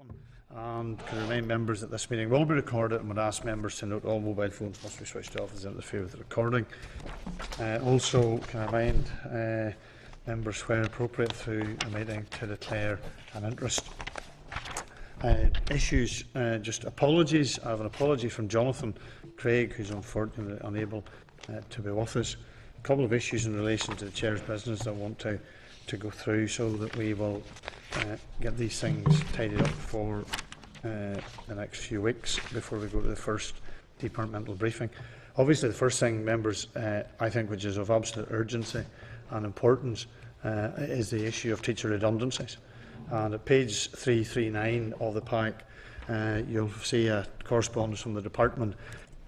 open, and can remind members that this meeting will be recorded and would ask members to note all mobile phones must be switched off as they interfere with the recording. Also, can I remind members where appropriate through the meeting to declare an interest. Issues, just apologies. I have an apology from Jonathan Craig, who is unfortunately unable to be with us. A couple of issues in relation to the Chair's business that I want to go through so that we will get these things tidied up for the next few weeks before we go to the first departmental briefing. Obviously, the first thing, members, I think, which is of absolute urgency and importance, is the issue of teacher redundancies. And at page 339 of the pack, you'll see a correspondence from the department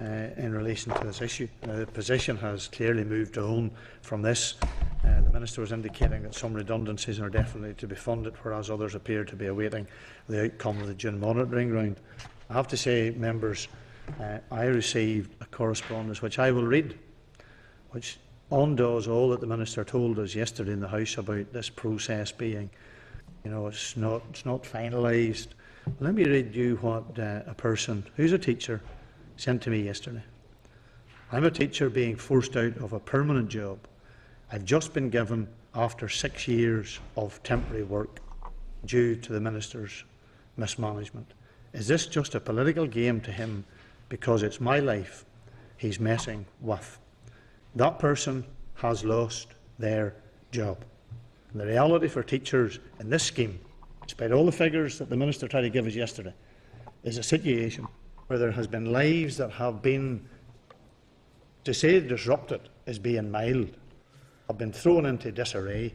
in relation to this issue. The position has clearly moved on from this. The Minister was indicating that some redundancies are definitely to be funded, whereas others appear to be awaiting the outcome of the June monitoring round. I have to say, members, I received a correspondence which I will read, which undoes all that the Minister told us yesterday in the House about this process being, it's not finalised. Let me read you what a person who's a teacher sent to me yesterday. I'm a teacher being forced out of a permanent job. I've just been given after 6 years of temporary work due to the Minister's mismanagement. Is this just a political game to him because it's my life he's messing with? That person has lost their job. And the reality for teachers in this scheme, despite all the figures that the Minister tried to give us yesterday, is a situation where there has been lives that have been, to say disrupted is being mild, have been thrown into disarray.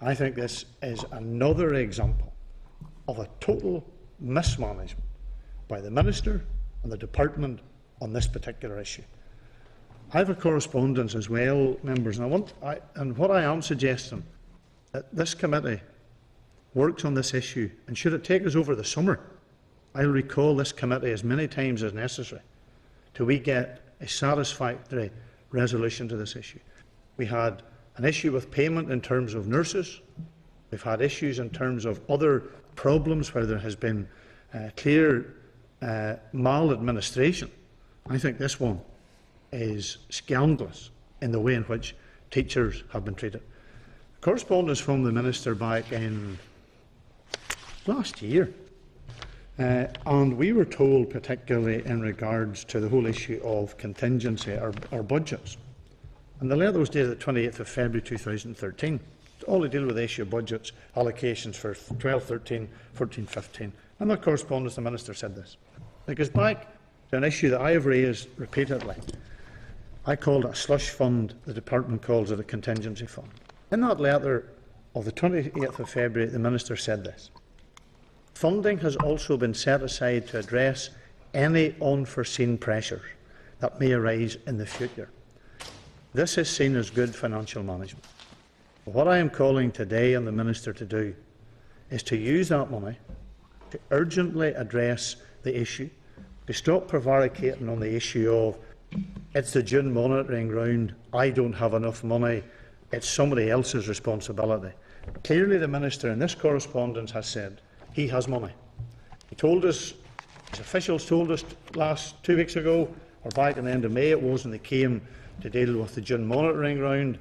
I think this is another example of a total mismanagement by the Minister and the Department on this particular issue. I have a correspondence as well, members, and what I am suggesting that this committee works on this issue, and should it take us over the summer, I'll recall this committee as many times as necessary till we get a satisfactory resolution to this issue. We had an issue with payment in terms of nurses. We've had issues in terms of other problems where there has been clear maladministration. I think this one is scandalous in the way in which teachers have been treated. Correspondence from the Minister back in last year, and we were told, particularly in regards to the whole issue of contingency, our budgets, and the letter was dated the 28th of February 2013. All to deal with the issue of budgets, allocations for 12-13, 14-15. And that correspondence, the Minister said this. It goes back to an issue that I have raised repeatedly. I called it a slush fund. The Department calls it a contingency fund. In that letter of the 28th of February, the Minister said this. Funding has also been set aside to address any unforeseen pressures that may arise in the future. This is seen as good financial management. What I am calling today on the Minister to do is to use that money to urgently address the issue, to stop prevaricating on the issue of it's the June monitoring round, I don't have enough money, it's somebody else's responsibility. Clearly the Minister in this correspondence has said he has money. He told us, his officials told us last 2 weeks ago, or back in the end of May it was, when they came to deal with the June monitoring round,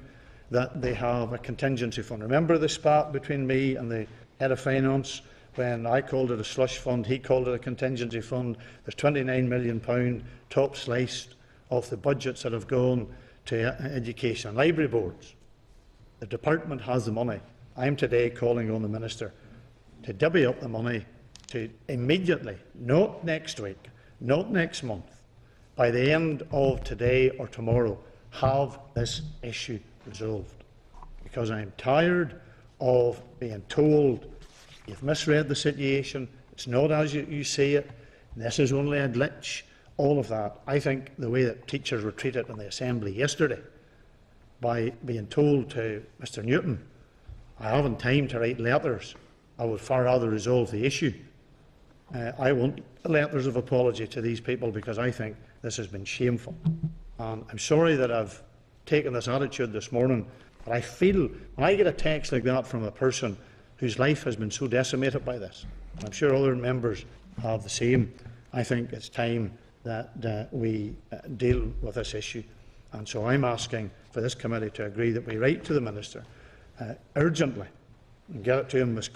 that they have a contingency fund. Remember the spat between me and the head of finance when I called it a slush fund, he called it a contingency fund. There's £29 million top sliced of the budgets that have gone to education and library boards. The Department has the money. I am today calling on the Minister to divvy up the money to immediately, not next week, not next month, by the end of today or tomorrow, have this issue resolved. Because I am tired of being told you've misread the situation, it's not as you see it, this is only a glitch, all of that. I think the way that teachers were treated in the Assembly yesterday, by being told to Mr Newton, I haven't time to write letters, I would far rather resolve the issue. I want letters of apology to these people because I think this has been shameful. And I'm sorry that I've taken this attitude this morning, but I feel when I get a text like that from a person whose life has been so decimated by this. And I'm sure other members have the same. I think it's time that we deal with this issue. And so I'm asking for this committee to agree that we write to the Minister urgently and get it to him as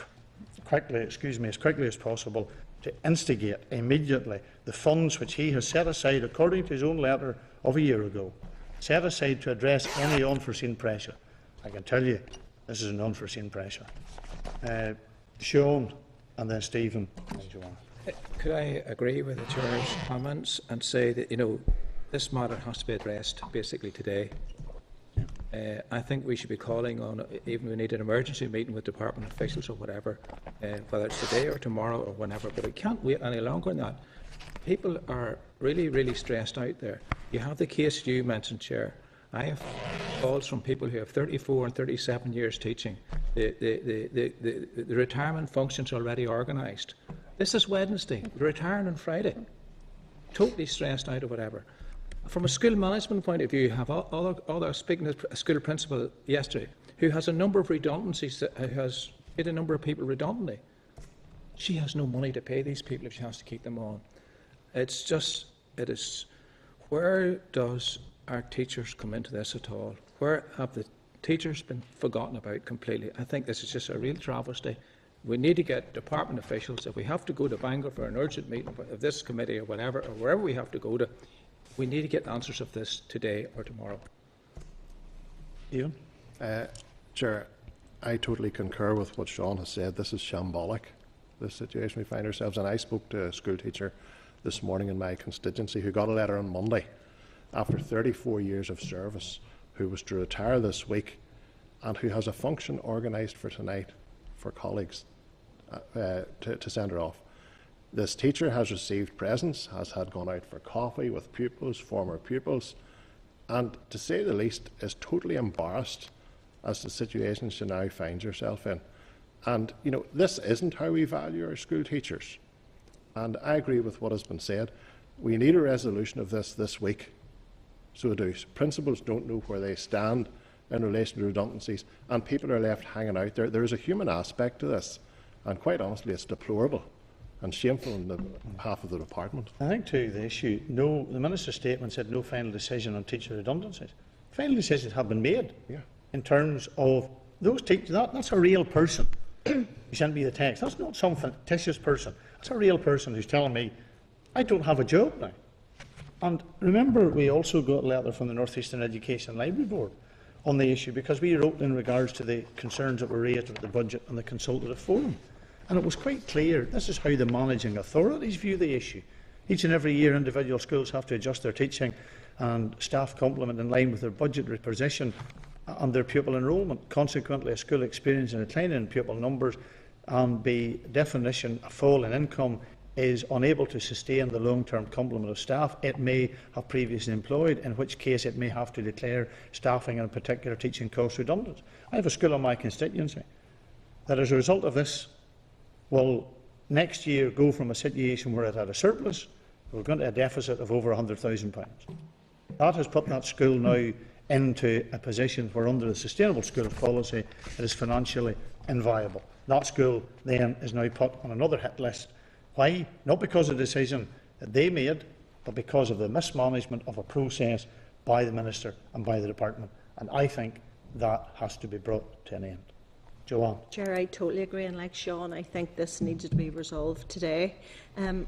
quickly as possible to instigate immediately the funds which he has set aside, according to his own letter of a year ago, set aside to address any unforeseen pressure. I can tell you this is an unforeseen pressure. Sean, and then Stephen and Joanne. Could I agree with the Chair's comments and say that, this matter has to be addressed basically today? I think we should be calling on, even we need an emergency meeting with department officials or whatever, whether it's today or tomorrow or whenever, but we can't wait any longer than that. People are really, really stressed out there. You have the case you mentioned, Chair. I have calls from people who have 34 and 37 years teaching. The retirement function's already organised. This is Wednesday. They're retiring on Friday. Totally stressed out or whatever. From a school management point of view, you have other speaking to a school principal yesterday who has a number of redundancies, who has made a number of people redundantly. She has no money to pay these people if she has to keep them on. It is, where does our teachers come into this at all? Where have the teachers been forgotten about completely? I think this is just a real travesty. We need to get department officials, if we have to go to Bangor for an urgent meeting of this committee or whatever, or wherever we have to go to, we need to get answers of this today or tomorrow. Ian? Chair, I totally concur with what Sean has said. This is shambolic, this situation we find ourselves in. I spoke to a school teacher this morning in my constituency who got a letter on Monday after 34 years of service, who was to retire this week and who has a function organised for tonight for colleagues to send her off. This teacher has received presents, has gone out for coffee with pupils, former pupils, and to say the least is totally embarrassed as the situation she now finds herself in. And this isn't how we value our school teachers. And I agree with what has been said. We need a resolution of this week. So do. Principals don't know where they stand in relation to redundancies, and people are left hanging out there. There is a human aspect to this, and quite honestly, it's deplorable and shameful on the behalf of the department. I think too the issue, the Minister's statement said no final decision on teacher redundancies. Final decisions have been made in terms of those teachers. That's a real person. You sent me the text. That's not some fictitious person. That's a real person who's telling me, I don't have a job now. And remember, we also got a letter from the North Eastern Education Library Board on the issue, because we wrote in regards to the concerns that were raised with the budget and the consultative forum. And it was quite clear, this is how the managing authorities view the issue. Each and every year, individual schools have to adjust their teaching and staff complement in line with their budgetary position and their pupil enrolment. Consequently, a school experiencing a decline in pupil numbers and by definition a fall in income is unable to sustain the long-term complement of staff it may have previously employed, in which case it may have to declare staffing and particular teaching costs redundant. I have a school in my constituency that, as a result of this, will next year go from a situation where it had a surplus, we're going to a deficit of over £100,000. That has put that school now into a position where, under the Sustainable Schools policy, it is financially inviable. That school then is now put on another hit list. Why? Not because of the decision that they made, but because of the mismanagement of a process by the Minister and by the Department. And I think that has to be brought to an end. Joanne. Chair, I totally agree, and like Sean, I think this needs to be resolved today.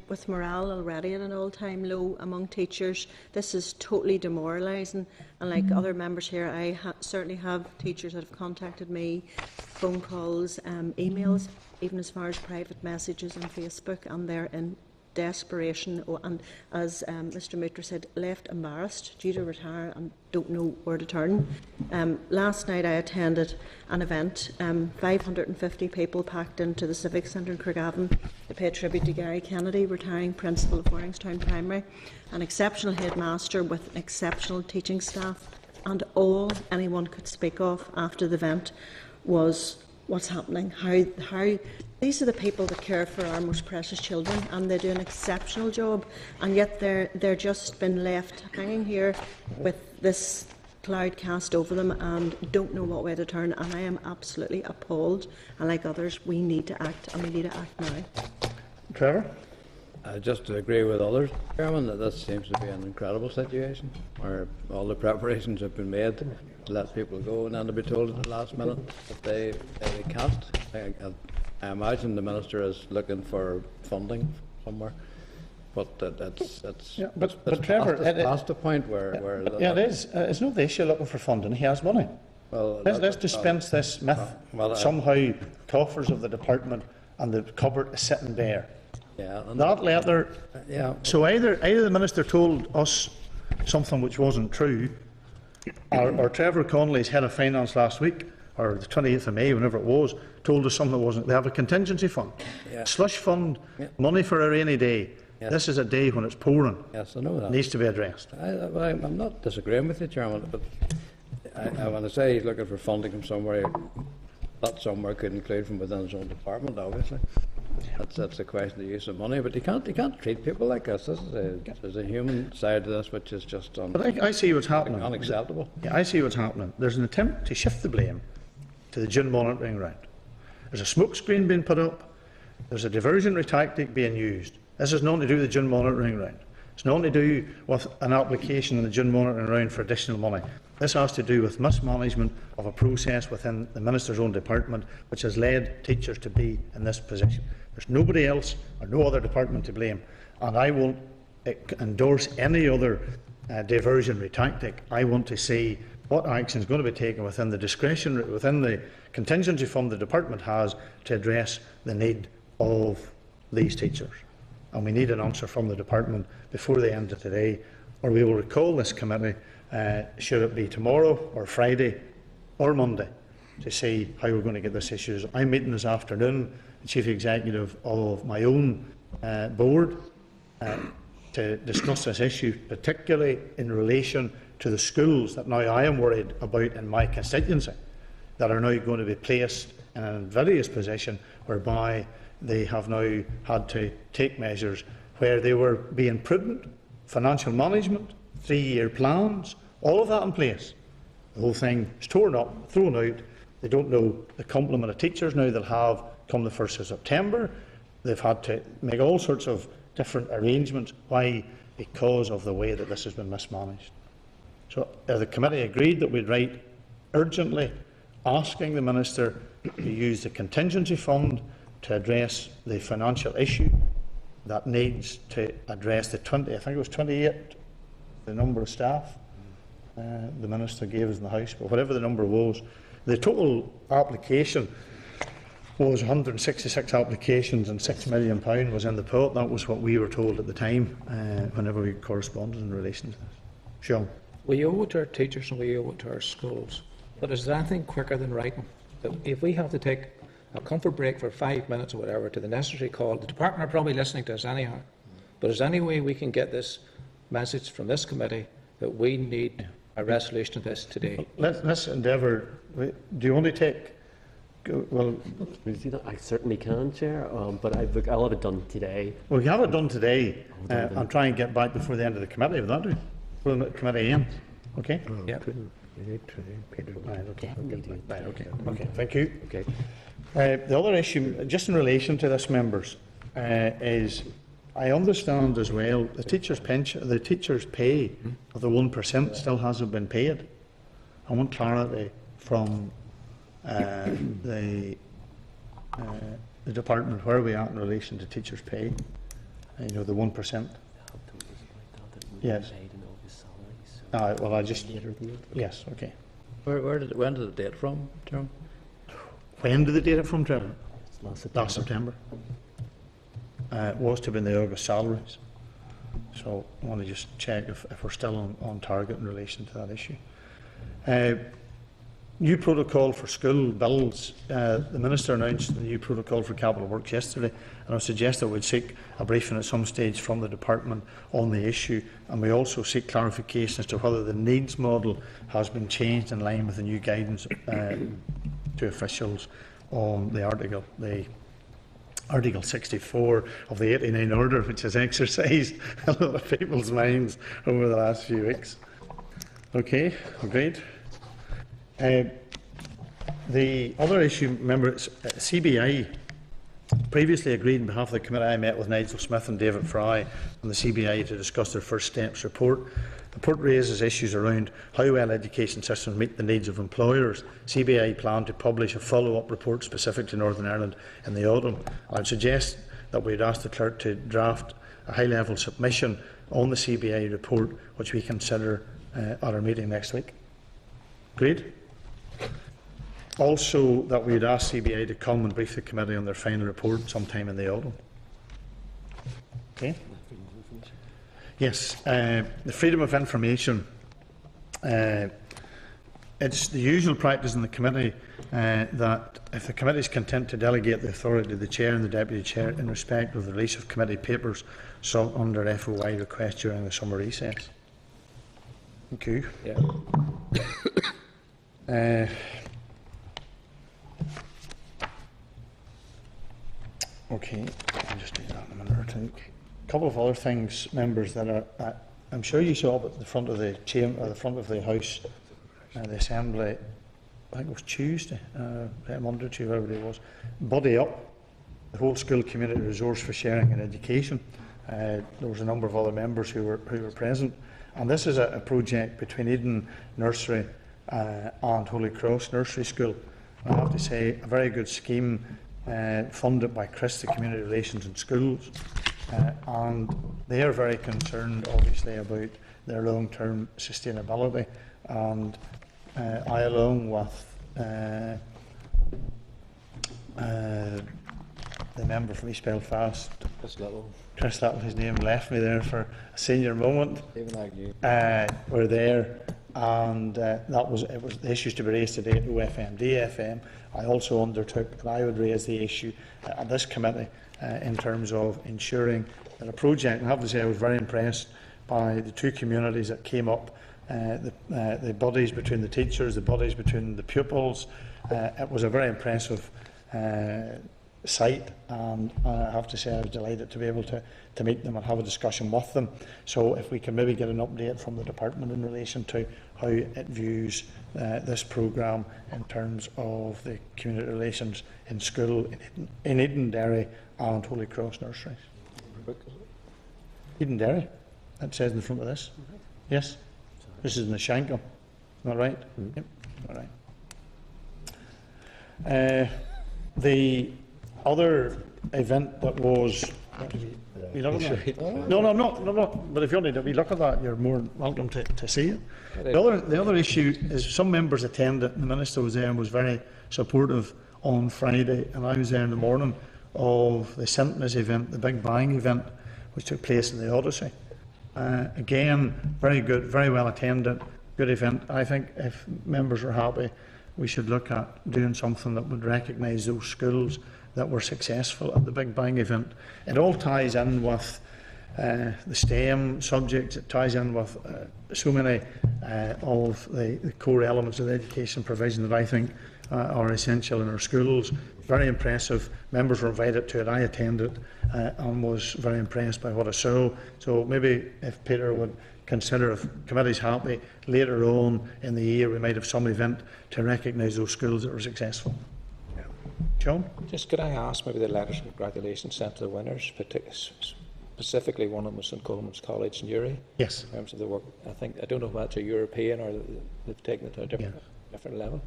With morale already at an all-time low among teachers, this is totally demoralising. And like other members here, I certainly have teachers that have contacted me, phone calls, emails, even as far as private messages on Facebook, and they're in desperation, and as Mr Mutter said, left embarrassed, due to retire and don't know where to turn. Last night I attended an event, 550 people packed into the Civic Centre in Craigavon to pay tribute to Gary Kennedy, retiring principal of Warringstown Primary, an exceptional headmaster with exceptional teaching staff, and all anyone could speak of after the event was what's happening, how these are the people that care for our most precious children, and they do an exceptional job, and yet they're just been left hanging here with this cloud cast over them and don't know what way to turn, and I am absolutely appalled. And like others, we need to act, and we need to act now. Trevor? Just to agree with others, Chairman, that this seems to be an incredible situation where all the preparations have been made to let people go and then to be told at the last minute that they can't. I imagine the Minister is looking for funding somewhere, but Yeah, but Trevor, it's past the point where yeah, it is. It's not the issue looking for funding. He has money. well, Let's dispense this myth. Somehow, coffers of the department and the cupboard is sitting bare. yeah, and That letter. yeah. So either the Minister told us something which wasn't true, or Trevor Connolly's head of finance last week, or the 28th of May, whenever it was, told us something that wasn't. They have a contingency fund, Yeah. slush fund, Yeah. money for a rainy day. Yes. This is a day when it's pouring. Yes, I know that. Needs to be addressed. I'm not disagreeing with you, Chairman, but when I say he's looking for funding from somewhere, that somewhere could include from within his own department, obviously. That's a question of use of money, but you can't treat people like this. There's a human side to this which is just But I see what's happening. unacceptable. Yeah, I see what's happening. There's an attempt to shift the blame to the gin monitoring round. There's a smoke screen being put up. There's a diversionary tactic being used. This has nothing to do with the gin monitoring round. It's nothing to do with an application in the gin monitoring round for additional money. This has to do with mismanagement of a process within the Minister's own department, which has led teachers to be in this position. There's nobody else or no other department to blame, and I won't endorse any other diversionary tactic. I want to see what action is going to be taken within the discretion, within the contingency fund the department has to address the need of these teachers. And we need an answer from the department before the end of today, or we will recall this committee, should it be tomorrow or Friday or Monday, to see how we're going to get this issue. I'm meeting this afternoon, the Chief Executive of my own board, to discuss this issue, particularly in relation to the schools that now I am worried about in my constituency, that are now going to be placed in a various position whereby they have now had to take measures where they were being prudent, financial management, 3-year plans, all of that in place. The whole thing is torn up, thrown out. They don't know the complement of teachers now they'll have come the 1st of September. They've had to make all sorts of different arrangements. Why? Because of the way that this has been mismanaged. So the committee agreed that we'd write urgently asking the Minister to use the contingency fund to address the financial issue that needs to address the 28, the number of staff the Minister gave us in the House, but whatever the number was, the total application was 166 applications and £6 million was in the pot. That was what we were told at the time whenever we corresponded in relation to this. Sean. We owe it to our teachers and we owe it to our schools. But is there anything quicker than writing? That if we have to take a comfort break for 5 minutes or whatever to the necessary call, the department are probably listening to us anyhow. But is there any way we can get this message from this committee that we need a resolution of this today? Let's endeavour. Do you want to take? Well, I certainly can, Chair, but I'll have it done today. Well, we have it done today and try and get back before the end of the committee. Will that do? Before the committee ends. Okay? Yeah. Right, okay. Thank you. Okay. The other issue, just in relation to this, members, is I understand as well the teachers' pension, the teachers' pay of the 1% still hasn't been paid. I want clarity from the department where are we at in relation to teachers' pay. You know, the 1%. Yes. Well, I just yes, okay. When did it date from, John? When did they date it from, Trevor? Last Last September. It was to be in the August salaries. So I want to just check if we're still on target in relation to that issue. New protocol for school bills. The Minister announced the new protocol for capital works yesterday, and I suggest that we'd seek a briefing at some stage from the department on the issue, and we also seek clarification as to whether the needs model has been changed in line with the new guidance to officials on the Article 64 of the 89 Order, which has exercised a lot of people's minds over the last few weeks. Okay, agreed. The other issue, remember, it's CBI previously agreed on behalf of the committee. I met with Nigel Smith and David Fry on the CBI to discuss their first steps report. The report raises issues around how well education systems meet the needs of employers. CBI plan to publish a follow-up report specific to Northern Ireland in the autumn. I would suggest that we would ask the clerk to draft a high-level submission on the CBI report, which we consider at our meeting next week. Agreed? Also, that we would ask CBI to come and brief the committee on their final report sometime in the autumn. Okay. Yes, the freedom of information. It's the usual practice in the committee that if the committee is content to delegate the authority to the chair and the deputy chair in respect of the release of committee papers sought under FOI request during the summer recess. Thank you. Yeah. Okay, I'll just do that in a minute or two. A couple of other things, members, that are I'm sure you saw up at the front of the chamber, or the front of the House, the Assembly. I think it was Tuesday, Monday, Tuesday, whatever it was. Buddy Up, the whole school community resource for sharing and education. There was a number of other members who were present, and this is a project between Eden Nursery and Holy Cross Nursery School. I have to say, a very good scheme. Funded by Christie Community Relations in Schools, and they are very concerned, obviously, about their long-term sustainability. And I, along with the member from East Belfast, Chris Little, his name left me there for a senior moment. Even like you. Were there, and it was the issues to be raised today at OFM, DFM. I also undertook that I would raise the issue at this committee in terms of ensuring that a project, and I have to say I was very impressed by the two communities that came up, the bodies between the teachers, the bodies between the pupils. It was a very impressive site, and I have to say I was delighted to be able to meet them and have a discussion with them. So if we can maybe get an update from the department in relation to how it views this programme in terms of the community relations in school in Eden Derry and Holy Cross Nurseries. Eden Derry, it says in the front of this. Yes, this is in the Shankill. Is that right? Yep. All right. The other event that was. We look at that? No. But if you want to look at that, you're more welcome to see it. The other issue is some members attended. The minister was there and was very supportive on Friday, and I was there in the morning of the Centennial event, the Big Bang event, which took place in the Odyssey. Again, very good, very well attended, good event. I think if members are happy, we should look at doing something that would recognise those schools that were successful at the Big Bang event. It all ties in with the STEM subjects. It ties in with so many of the core elements of the education provision that I think are essential in our schools. Very impressive. Members were invited to it. I attended and was very impressed by what I saw. So maybe if Peter would consider, if committee's happy, later on in the year we might have some event to recognise those schools that were successful. John? Just could I ask maybe the letters of congratulations sent to the winners, specifically one of them was St Coleman's College in Uri? Yes. In terms of the work, I don't know if that's a European or they've taken it to a different level.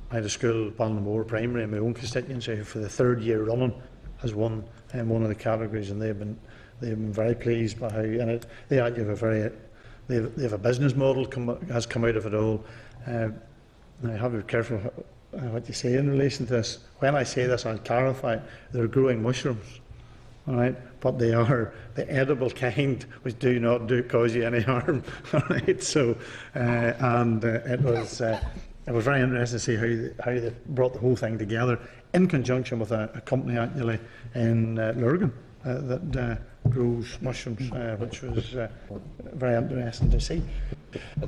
I had a school, Ballinamore Primary, in my own constituency, who for the third year running has won in one of the categories, and they've been very pleased by how, and they actually have they have a business model has come out of it all. I have to be careful what you say in relation to this. When I say this, I'll clarify. They're growing mushrooms, all right, but they are the edible kind, which do not cause you any harm, all right. So, it was very interesting to see how they brought the whole thing together in conjunction with a company actually in Lurgan that grows mushrooms, which was very interesting to see.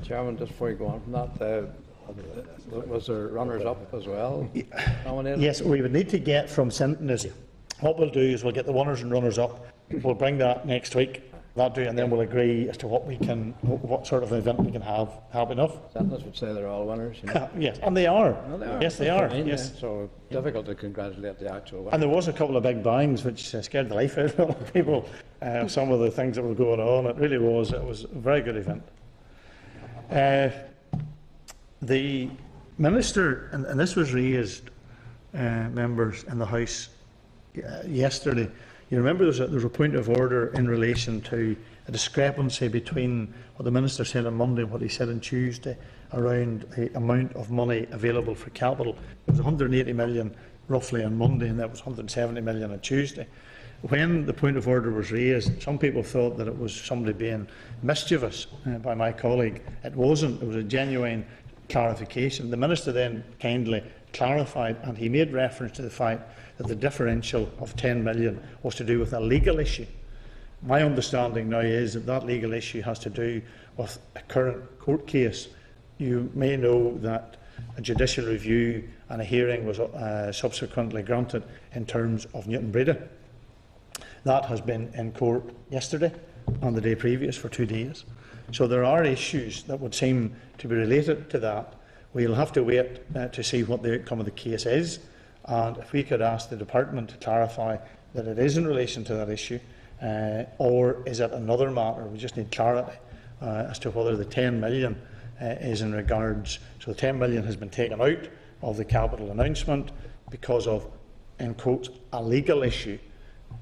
Chairman, just before you go on from that, was there runners-up as well nominated? Yes, we would need to get from Centennial. What we'll do is we'll get the winners and runners-up. We'll bring that next week that do, and then we'll agree as to what sort of event we can have. Happy enough? Sentence would say they're all winners. You know? Yes, and they are. Well, they are. Yes, they are. Fine, Yes. yeah. So difficult to congratulate the actual winner. And there was a couple of big bangs which scared the life out of a lot of people. Some of the things that were going on. It really was. It was a very good event. The Minister, and this was raised, members in the House yesterday. You remember there was a point of order in relation to a discrepancy between what the Minister said on Monday and what he said on Tuesday around the amount of money available for capital. It was 180 million roughly on Monday, and that was 170 million on Tuesday. When the point of order was raised, some people thought that it was somebody being mischievous by my colleague. It wasn't. It was a genuine clarification. The Minister then kindly clarified, and he made reference to the fact that the differential of 10 million was to do with a legal issue. My understanding now is that that legal issue has to do with a current court case. You may know that a judicial review and a hearing was subsequently granted in terms of Newton Breda. That has been in court yesterday and the day previous for 2 days. So there are issues that would seem to be related to that. We'll have to wait to see what the outcome of the case is, and if we could ask the Department to clarify that it is in relation to that issue, or is it another matter. We just need clarity as to whether the 10 million is in regards. So the 10 million has been taken out of the capital announcement because of, in quotes, a legal issue,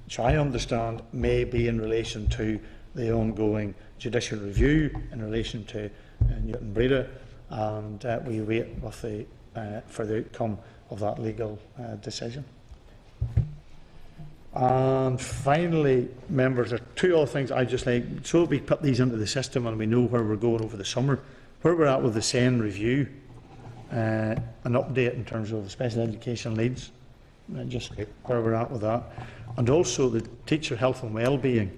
which I understand may be in relation to the ongoing judicial review in relation to Newton Breda, and we wait with for the outcome of that legal decision. And finally, members, there are two other things I just like, so that we put these into the system and we know where we're going over the summer, where we're at with the SEN review, an update in terms of special education leads, just where we're at with that, and also the teacher health and well-being,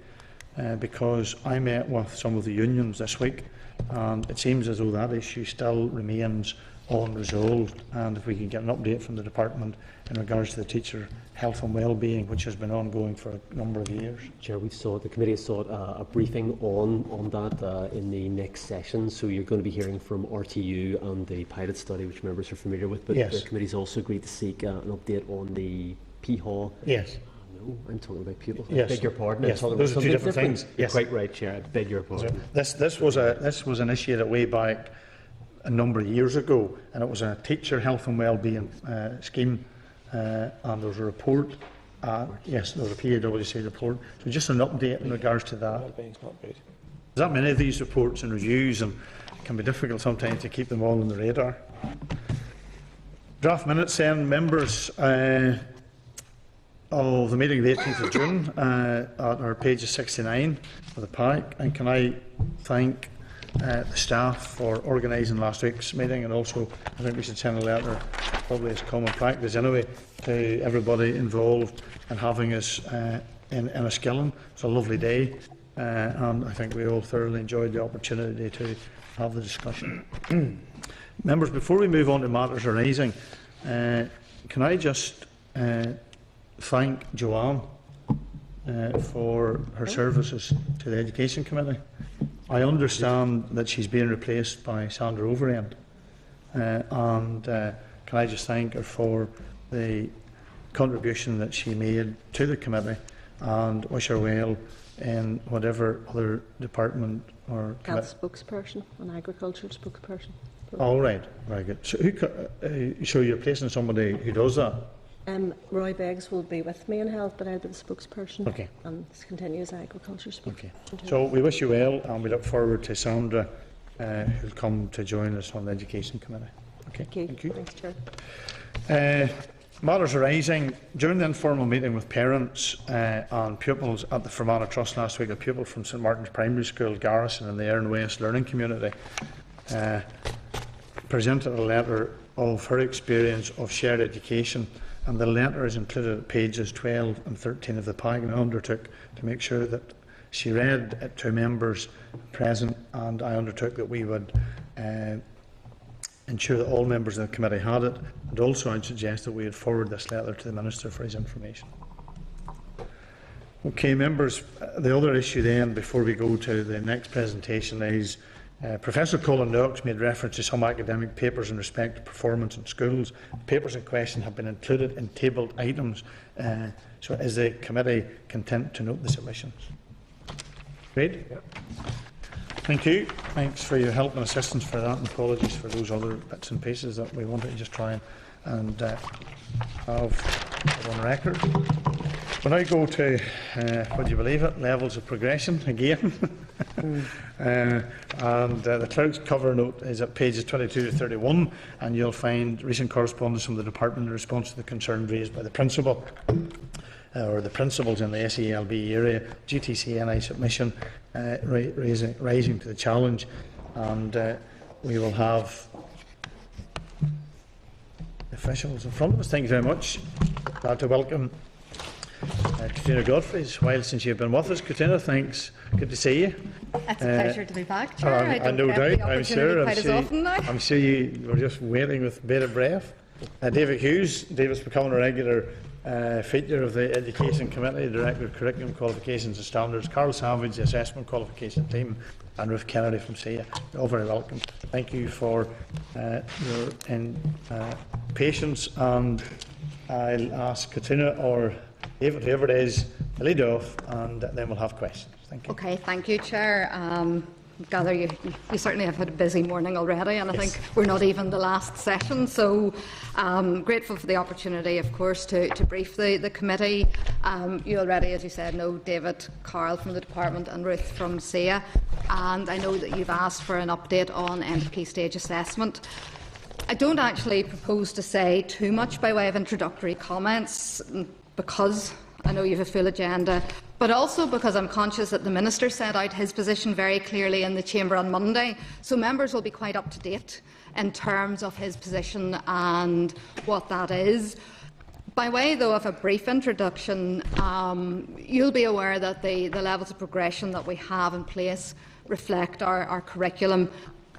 because I met with some of the unions this week, and it seems as though that issue still remains unresolved, and if we can get an update from the department in regards to the teacher health and well-being, which has been ongoing for a number of years. Chair, the committee has sought a briefing on that in the next session, so you're going to be hearing from RTU and the pilot study, which members are familiar with, but yes, the committee's also agreed to seek an update on the PHAW. Yes. No, I'm talking about pupils. Yes. I beg your pardon. Yes, I'm talking those about are two something different things. You're Yes. quite right, Chair. I beg your pardon. So this was initiated way back a number of years ago, and it was a teacher health and well-being scheme, and there was a report. Yes, there was a PAWC report. So just an update in regards to that. Well-being's not good. There's that many of these reports and reviews, and it can be difficult sometimes to keep them all on the radar. Draft minutes then, members, of the meeting of the 18th of June at our pages 69 of the pack, and can I thank the staff for organising last week's meeting, and also I think we should send a letter, probably as common practice anyway, to everybody involved in having us in Enniskillen. It's a lovely day, and I think we all thoroughly enjoyed the opportunity to have the discussion. Members, before we move on to matters arising, can I just thank Joanne for her services to the Education Committee. I understand that she's being replaced by Sandra Overend, and can I just thank her for the contribution that she made to the committee, and wish her well in whatever other department or Health spokesperson and agriculture spokesperson. All right, very good. So, so you're placing somebody who does that? Roy Beggs will be with me in health, but I'll be the spokesperson. Okay. And this continues agriculture spokesperson. Okay. So we wish you well, and we look forward to Sandra, who'll come to join us on the Education Committee. Okay. Thank you. Thank you. Thanks, Chair. Matters arising. During the informal meeting with parents and pupils at the Fermanagh Trust last week, a pupil from St Martin's Primary School, Garrison, in the Erin West Learning Community, presented a letter of her experience of shared education, and the letter is included at pages 12 and 13 of the pack, and I undertook to make sure that she read it to members present, and I undertook that we would ensure that all members of the committee had it, and also I'd suggest that we would forward this letter to the Minister for his information. Okay, members, the other issue then, before we go to the next presentation, is Professor Colin Knox made reference to some academic papers in respect to performance in schools. The papers in question have been included in tabled items. So is the committee content to note the submissions? Great. Yeah. Thank you. Thanks for your help and assistance for that, and apologies for those other bits and pieces that we wanted to just try and have on record. We'll now go to, would you believe it, levels of progression again. The clerk's cover note is at pages 22 to 31, and you'll find recent correspondence from the Department in response to the concern raised by the principal or the principals in the SELB area, GTCNI submission rising to the challenge, and we will have officials in front of us. Thank you very much. Glad to welcome Katrina Godfrey's. While since you've been with us, Katrina, thanks. Good to see you. It's a pleasure to be back, Chair. I don't no get doubt. the opportunity quite as often now. I'm sure you were just waiting with bated breath. David Hughes. David's becoming a regular feature of the Education Committee, Director of Curriculum Qualifications and Standards. Carl Savage, the Assessment Qualification Team, and Ruth Kennedy from SEA. You're all very welcome. Thank you for your patience, and I'll ask Katrina or David, whoever it is, to lead off, and then we'll have questions. Thank you. Okay, thank you, Chair. Gather you certainly have had a busy morning already, and I think we're not even the last session, so grateful for the opportunity, of course, to brief the committee. You already, as you said, know David, Carl from the department and Ruth from SEA, and I know that you've asked for an update on end of key stage assessment. I don't actually propose to say too much by way of introductory comments, because I know you have a full agenda, but also because I'm conscious that the Minister set out his position very clearly in the Chamber on Monday, so members will be quite up to date in terms of his position and what that is. By way, though, of a brief introduction, you'll be aware that the levels of progression that we have in place reflect our curriculum.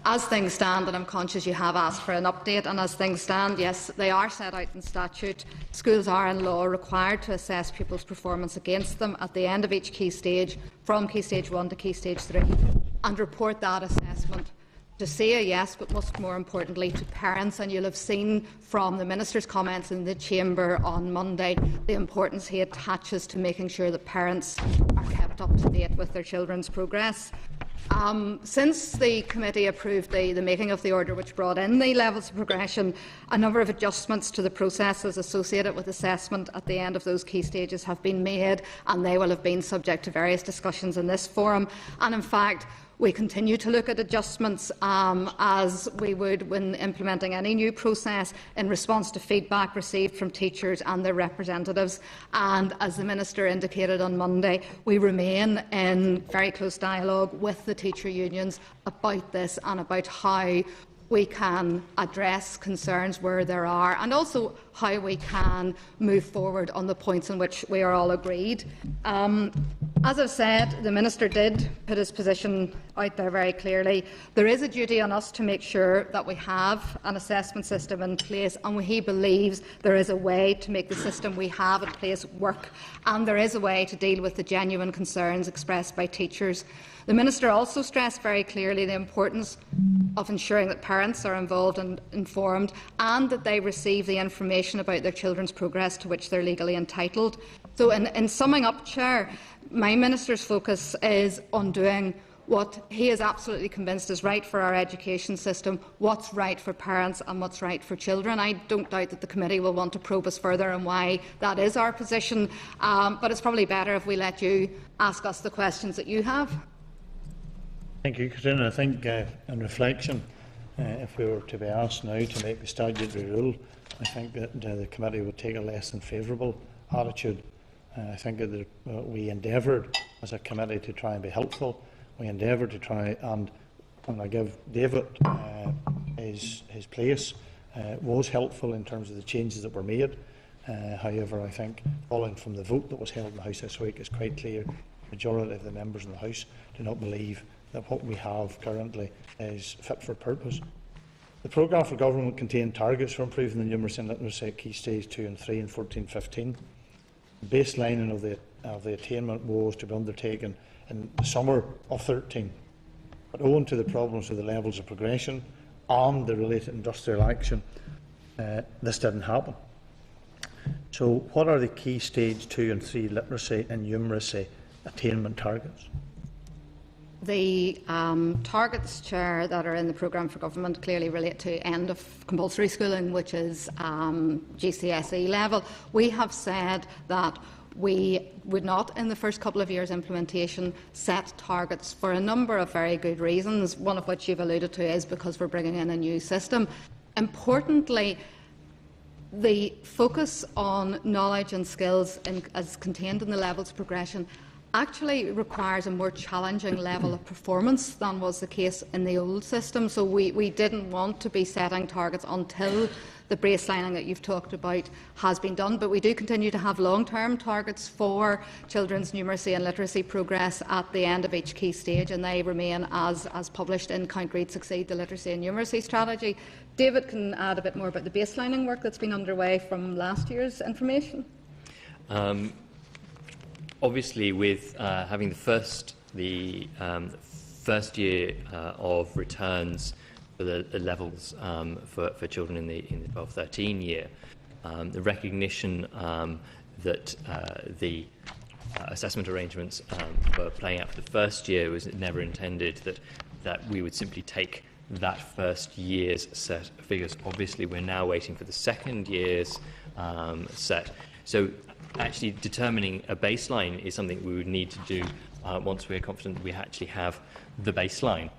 As things stand, and I'm conscious you have asked for an update, and as things stand, yes, they are set out in statute. Schools are in law required to assess pupils' performance against them at the end of each key stage, from Key Stage 1 to Key Stage 3, and report that assessment to SEA, yes, but most more importantly to parents. And you'll have seen from the Minister's comments in the Chamber on Monday the importance he attaches to making sure that parents are kept up to date with their children's progress. Since the committee approved the making of the order which brought in the levels of progression, a number of adjustments to the processes associated with assessment at the end of those key stages have been made, and they will have been subject to various discussions in this forum. And in fact, we continue to look at adjustments as we would when implementing any new process in response to feedback received from teachers and their representatives. And as the Minister indicated on Monday, we remain in very close dialogue with the teacher unions about this and about how we can address concerns where there are, and also how we can move forward on the points in which we are all agreed. As I've said, the Minister did put his position out there very clearly. There is a duty on us to make sure that we have an assessment system in place, and he believes there is a way to make the system we have in place work, and there is a way to deal with the genuine concerns expressed by teachers. The Minister also stressed very clearly the importance of ensuring that parents are involved and informed, and that they receive the information about their children's progress to which they are legally entitled. So in summing up, Chair, my Minister's focus is on doing what he is absolutely convinced is right for our education system, what's right for parents and what's right for children. I don't doubt that the committee will want to probe us further on why that is our position, but it's probably better if we let you ask us the questions that you have. Thank you, Katrina. I think in reflection, if we were to be asked now to make the statutory rule, I think that the committee would take a less than favourable attitude. I think that we endeavoured as a committee to try and be helpful. We endeavoured to try and I give David his place was helpful in terms of the changes that were made. However, I think following from the vote that was held in the House this week, is quite clear the majority of the members in the House do not believe that what we have currently is fit for purpose. The programme for government contained targets for improving the numeracy and literacy at Key Stage 2 and 3 in 14-15. The baselining of the of the attainment was to be undertaken in the summer of 13. But owing to the problems with the levels of progression and the related industrial action, this didn't happen. So what are the key stage 2 and 3 literacy and numeracy attainment targets? The targets, Chair, that are in the programme for government clearly relate to end of compulsory schooling, which is GCSE level. We have said that we would not, in the first couple of years' implementation, set targets for a number of very good reasons, one of which you've alluded to is because we're bringing in a new system. Importantly, the focus on knowledge and skills as contained in the levels of progression actually requires a more challenging level of performance than was the case in the old system. So we didn't want to be setting targets until the baselining that you've talked about has been done. But we do continue to have long-term targets for children's numeracy and literacy progress at the end of each key stage, and they remain as published in Count, Read, Succeed, the Literacy and Numeracy Strategy. David can add a bit more about the baselining work that's been underway from last year's information. Obviously, with having the first year of returns for the levels for children in the 12-13 year, the recognition that the assessment arrangements were playing out for the first year was never intended that we would simply take that first year's set of figures. Obviously, we're now waiting for the second year's set. So actually determining a baseline is something we would need to do once we're confident we actually have the baseline,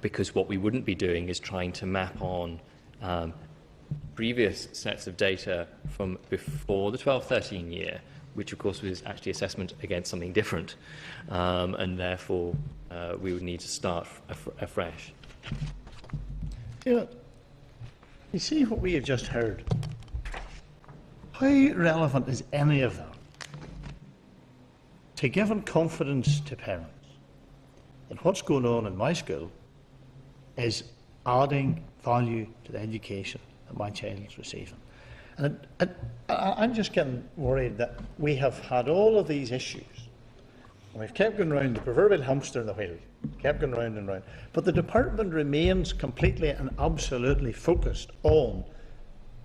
because what we wouldn't be doing is trying to map on previous sets of data from before the 12-13 year, which of course was actually assessment against something different, and therefore we would need to start afresh. You see what we have just heard? How relevant is any of that to giving confidence to parents that what's going on in my school is adding value to the education that my child is receiving? And I'm just getting worried that we have had all of these issues, and we've kept going round the proverbial hamster in the wheel, kept going round and round, but the department remains completely and absolutely focused on,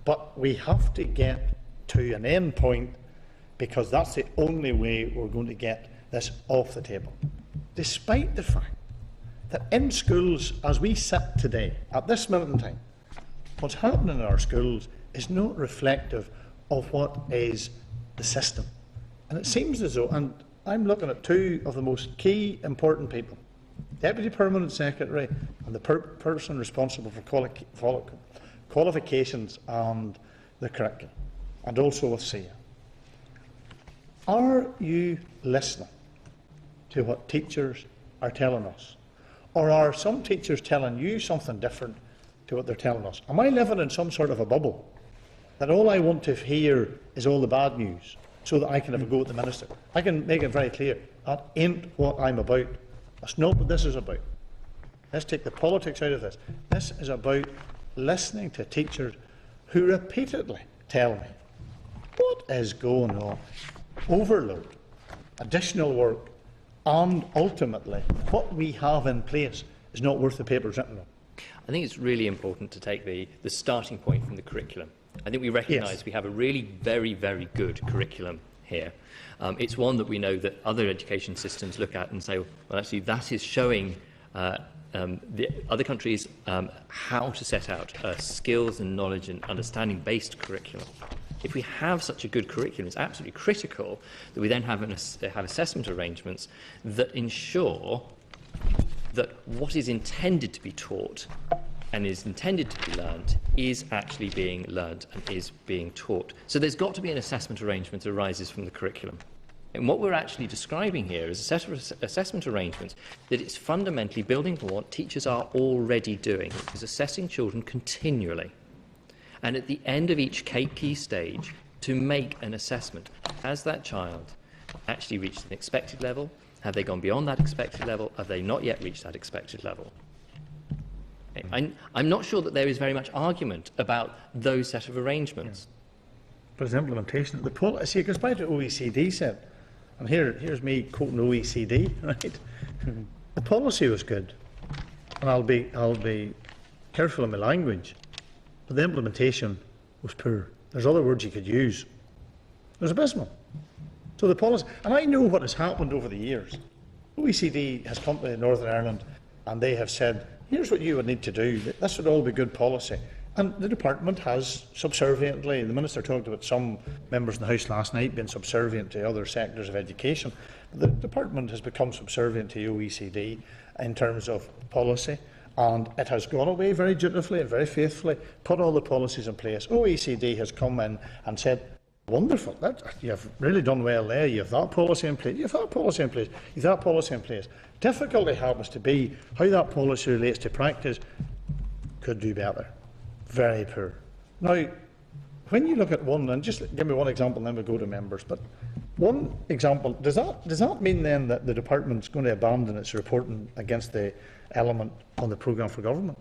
but we have to get to an end point because that's the only way we're going to get this off the table. Despite the fact that in schools, as we sit today, at this minute in time, what's happening in our schools is not reflective of what is the system. And it seems as though, and I'm looking at two of the most key important people, Deputy Permanent Secretary and the person responsible for qualifications and the curriculum, and also with SIA. Are you listening to what teachers are telling us? Or are some teachers telling you something different to what they're telling us? Am I living in some sort of a bubble that all I want to hear is all the bad news so that I can have a go at the minister? I can make it very clear, that ain't what I'm about. That's not what this is about. Let's take the politics out of this. This is about listening to teachers who repeatedly tell me what is going on. Overload, additional work, and ultimately what we have in place is not worth the paper it's written on. I think it's really important to take the starting point from the curriculum. I think we recognise we have a really very, very good curriculum here. It's one that we know that other education systems look at and say, well, actually, that is showing the other countries how to set out skills and knowledge and understanding-based curriculum. If we have such a good curriculum, it's absolutely critical that we then have assessment arrangements that ensure that what is intended to be taught and is intended to be learned is actually being learned and is being taught. So there's got to be an assessment arrangement that arises from the curriculum. And what we're actually describing here is a set of assessment arrangements that is fundamentally building on what teachers are already doing, is assessing children continually. And at the end of each key stage, to make an assessment. Has that child actually reached an expected level? Have they gone beyond that expected level? Have they not yet reached that expected level? I'm not sure that there is very much argument about those set of arrangements. But it's implementation. The policy, it goes back to what OECD said. and here's me quoting OECD, right? The policy was good, and I'll be careful in my language, but the implementation was poor. There's other words you could use. It was abysmal. So the policy, and I know what has happened over the years. OECD has come to Northern Ireland and they have said, here's what you would need to do. This would all be good policy. And the department has subserviently, the Minister talked about some members in the House last night being subservient to other sectors of education. The department has become subservient to OECD in terms of policy, and it has gone away very dutifully and very faithfully, put all the policies in place. OECD has come in and said, wonderful, you have really done well there, you have that policy in place, you have that policy in place, you have that policy in place. Difficulty happens to be how that policy relates to practice. Could do better. Very poor. Now, when you look at one, and just give me one example, and then we'll go to members, but one example, does that mean then that the department's going to abandon its reporting against the element on the programme for government?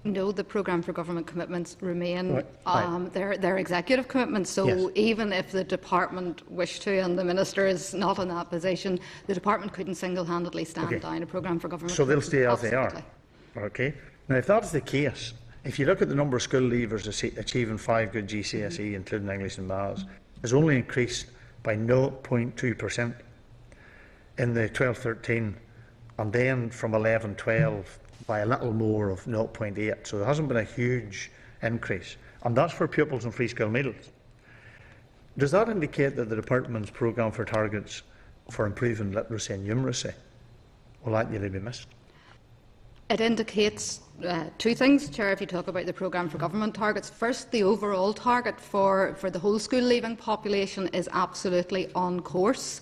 No, the programme for government commitments remain. Right. They're executive commitments, so Yes. even if the department wished to, and the Minister is not in that position, the department couldn't single-handedly stand down a programme for government. So they'll stay as they are. Absolutely. Okay. Now, if that's the case, if you look at the number of school leavers achieving 5 good GCSE, including English and Maths, has only increased by 0.2% in the 12-13, and then from 11-12 by a little more of 0.8. So there hasn't been a huge increase, and that's for pupils in free school meals. Does that indicate that the department's programme for targets for improving literacy and numeracy will actually be missed? It indicates two things, Chair, if you talk about the programme for government targets. First, the overall target for the whole school leaving population is absolutely on course.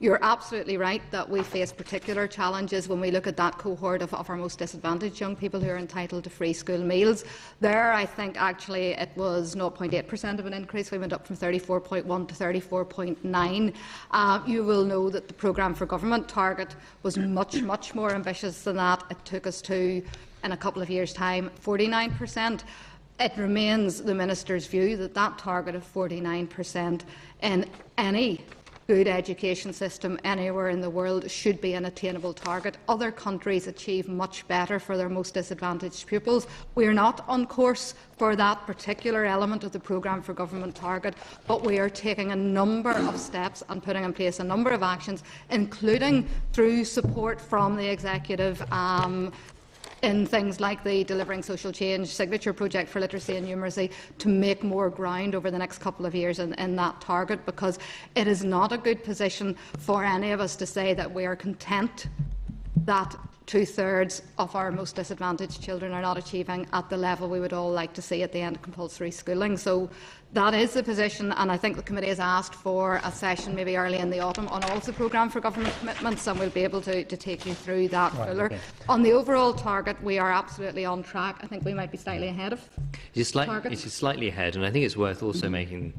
You're absolutely right that we face particular challenges when we look at that cohort of our most disadvantaged young people who are entitled to free school meals. There, I think actually it was 0.8% of an increase. We went up from 34.1 to 34.9. You will know that the programme for government target was much, much more ambitious than that. It took us to, in a couple of years' time, 49%. It remains the Minister's view that that target of 49% in any good education system anywhere in the world should be an attainable target. Other countries achieve much better for their most disadvantaged pupils. We are not on course for that particular element of the programme for government target, but we are taking a number of steps and putting in place a number of actions, including through support from the executive in things like the Delivering Social Change signature project for literacy and numeracy, to make more ground over the next couple of years in that target, because it is not a good position for any of us to say that we are content that 2/3 of our most disadvantaged children are not achieving at the level we would all like to see at the end of compulsory schooling. So that is the position, and I think the committee has asked for a session maybe early in the autumn on all of the programme for government commitments, and we'll be able to take you through that fuller. Okay. On the overall target, we are absolutely on track. I think we might be slightly ahead of target. It's slightly ahead, and I think it's worth also making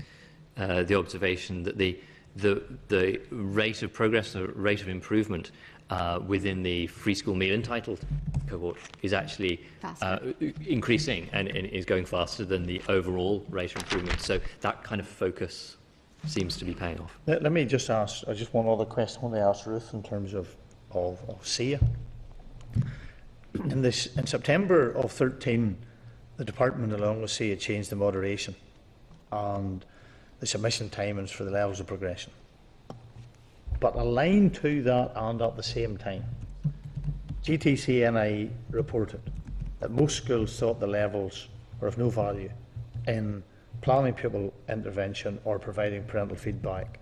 the observation that the rate of progress, the rate of improvement within the free school meal entitled cohort is actually increasing and is going faster than the overall rate of improvement. So that kind of focus seems to be paying off. Let me just ask, I just one other question I want to ask Ruth in terms of SIA. In September of 13, the department along with SIA changed the moderation and the submission timings for the levels of progression. But aligned to that and at the same time, GTC-NI reported that most schools thought the levels were of no value in planning pupil intervention or providing parental feedback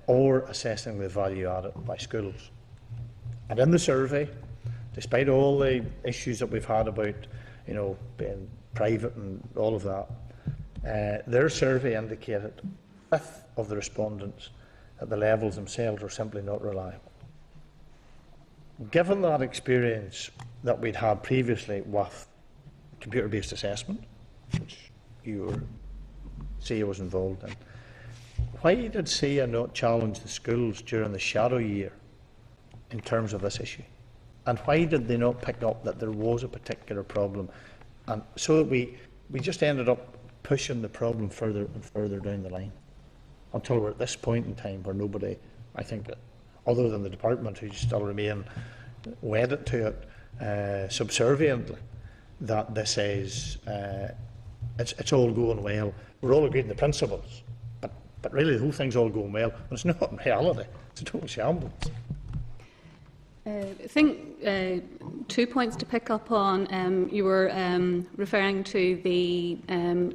or assessing the value added by schools. And in the survey, despite all the issues that we've had about, being private and all of that, their survey indicated 1/5 of the respondents that the levels themselves are simply not reliable. Given that experience that we'd had previously with computer-based assessment, which SIA was involved in, why did SIA not challenge the schools during the shadow year in terms of this issue? And why did they not pick up that there was a particular problem? And so that we just ended up pushing the problem further and further down the line. until we're at this point in time where nobody, I think, other than the department who still remain wedded to it subserviently, that this is it's all going well. We're all agreed on the principles, but really the whole thing's all going well. But it's not in reality. It's a total shambles. I think 2 points to pick up on. You were referring to the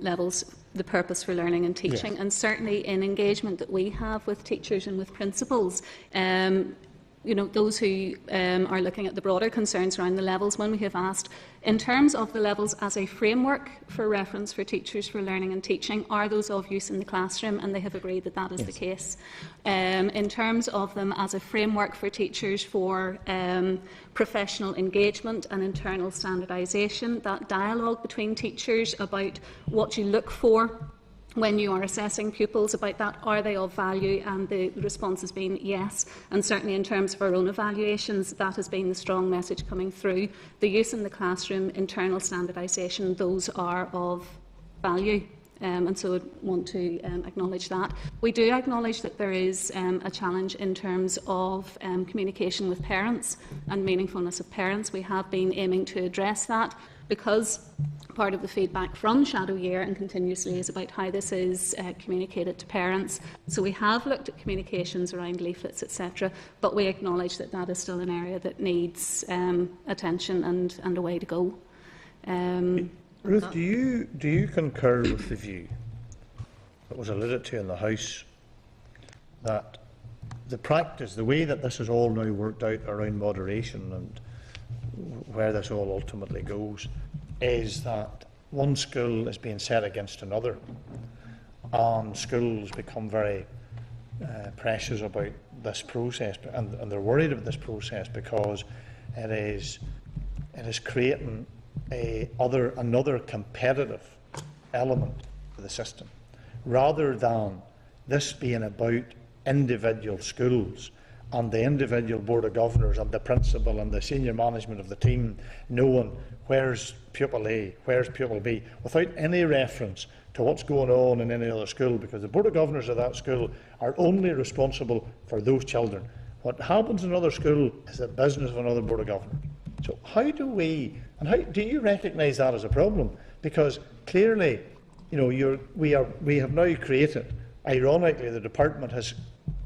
levels, the purpose for learning and teaching, Yes. and certainly in engagement that we have with teachers and with principals. Those who are looking at the broader concerns around the levels, when we have asked, in terms of the levels as a framework for reference for teachers for learning and teaching, are those of use in the classroom? And they have agreed that that is the case. In terms of them as a framework for teachers for professional engagement and internal standardisation, that dialogue between teachers about what you look for when you are assessing pupils, about that, are they of value? And the response has been yes. And certainly in terms of our own evaluations, that has been the strong message coming through. The use in the classroom, internal standardisation, those are of value. And so I want to acknowledge that. We do acknowledge that there is a challenge in terms of communication with parents and meaningfulness of parents. We have been aiming to address that, because part of the feedback from Shadow Year and continuously is about how this is communicated to parents. So we have looked at communications around leaflets, etc., but we acknowledge that that is still an area that needs attention and a way to go. Ruth, do you concur with the view that was alluded to in the House that the practice, the way that this is all now worked out around moderation and where this all ultimately goes, is that one school is being set against another, and schools become very precious about this process, and they're worried about this process because it is creating another competitive element to the system, rather than this being about individual schools and the individual board of governors and the principal and the senior management of the team knowing where's pupil A, where's pupil B, without any reference to what's going on in any other school, because the board of governors of that school are only responsible for those children. What happens in another school is the business of another board of governors. So how do you recognise that as a problem? Because clearly, we have now created, ironically, the department has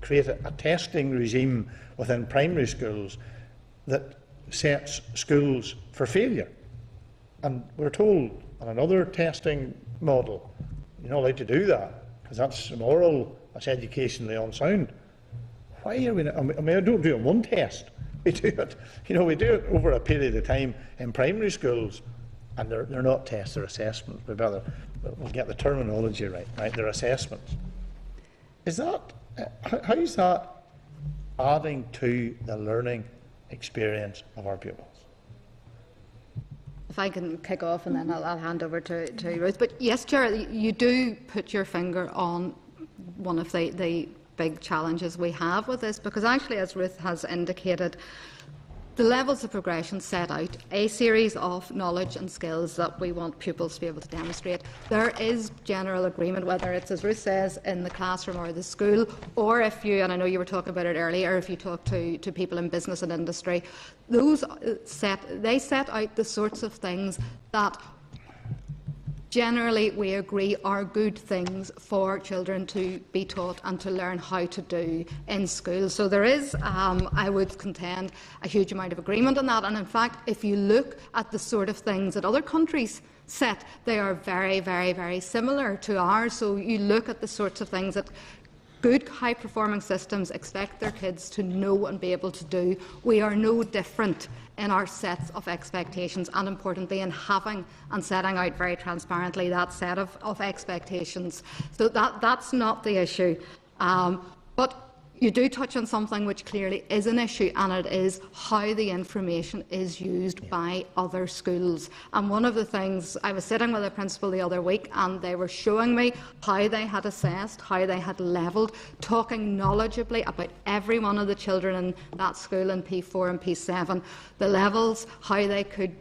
created a testing regime within primary schools that sets schools for failure. And we're told on another testing model, you're not allowed to do that because that's immoral, that's educationally unsound. Why are we not? I mean, I don't do it in one test. We do it, we do it over a period of time in primary schools, and they're not tests, they're assessments. We'll get the terminology right? They're assessments. How is that adding to the learning experience of our pupils? If I can kick off, and then I'll hand over to Ruth. But yes, Chair, you do put your finger on one of the big challenges we have with this, because actually, as Ruth has indicated, the levels of progression set out a series of knowledge and skills that we want pupils to be able to demonstrate. There is general agreement, whether it's, as Ruth says, in the classroom or the school, or if you, and I know you were talking about it earlier, if you talk to people in business and industry, they set out the sorts of things that generally we agree are good things for children to be taught and to learn how to do in school. So there is, I would contend, a huge amount of agreement on that. And in fact, if you look at the sort of things that other countries set, they are very, very, very similar to ours. So you look at the sorts of things that good, high-performing systems expect their kids to know and be able to do. We are no different in our sets of expectations, and importantly in having and setting out very transparently that set of expectations. So that's not the issue. But you do touch on something which clearly is an issue, and it is how the information is used by other schools. And one of the things, I was sitting with a principal the other week, and they were showing me how they had assessed, how they had levelled, talking knowledgeably about every one of the children in that school in P4 and P7, the levels, how they could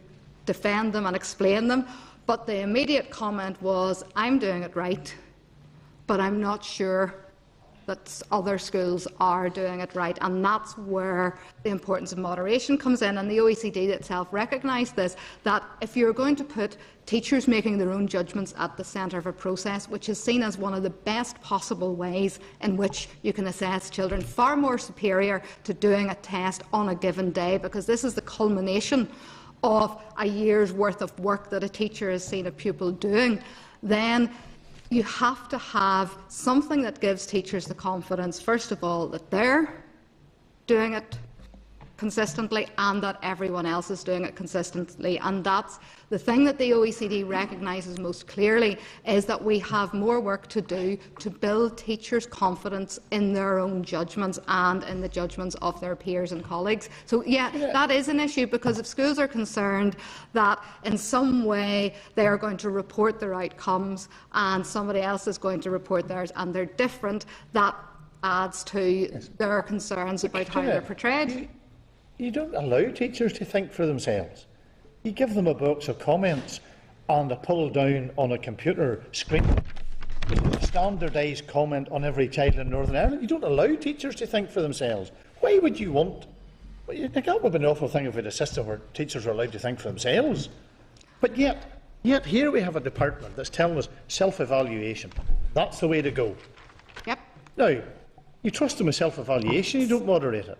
defend them and explain them. But the immediate comment was, I'm doing it right, but I'm not sure that other schools are doing it right, and that's where the importance of moderation comes in. And the OECD itself recognised this, that if you're going to put teachers making their own judgments at the centre of a process, which is seen as one of the best possible ways in which you can assess children, far more superior to doing a test on a given day, because this is the culmination of a year's worth of work that a teacher has seen a pupil doing, then you have to have something that gives teachers the confidence, first of all, that they're doing it consistently and that everyone else is doing it consistently. And that's the thing that the OECD recognises most clearly, is that we have more work to do to build teachers' confidence in their own judgments and in the judgments of their peers and colleagues. So, yeah, that is an issue, because if schools are concerned that in some way they are going to report their outcomes and somebody else is going to report theirs and they're different, that adds to their concerns about how they're portrayed. You don't allow teachers to think for themselves. You give them a box of comments and a pull down on a computer screen, a standardised comment on every child in Northern Ireland. You don't allow teachers to think for themselves. Why would you want? Well, you think that would be an awful thing if we had a system where teachers are allowed to think for themselves. But yet here we have a department that's telling us self-evaluation. That's the way to go. Yep. Now, you trust them with self-evaluation, you don't moderate it.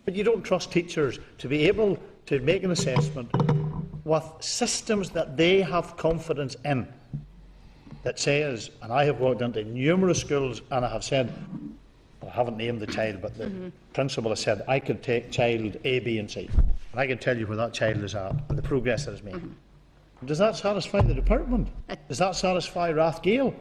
But you don't trust teachers to be able to make an assessment with systems that they have confidence in, that says, and I have walked into numerous schools and I have said, well, I haven't named the child, but the principal has said, I could take child A, B and C, and I can tell you where that child is at and the progress that is made. Does that satisfy the department? Does that satisfy Rathgale?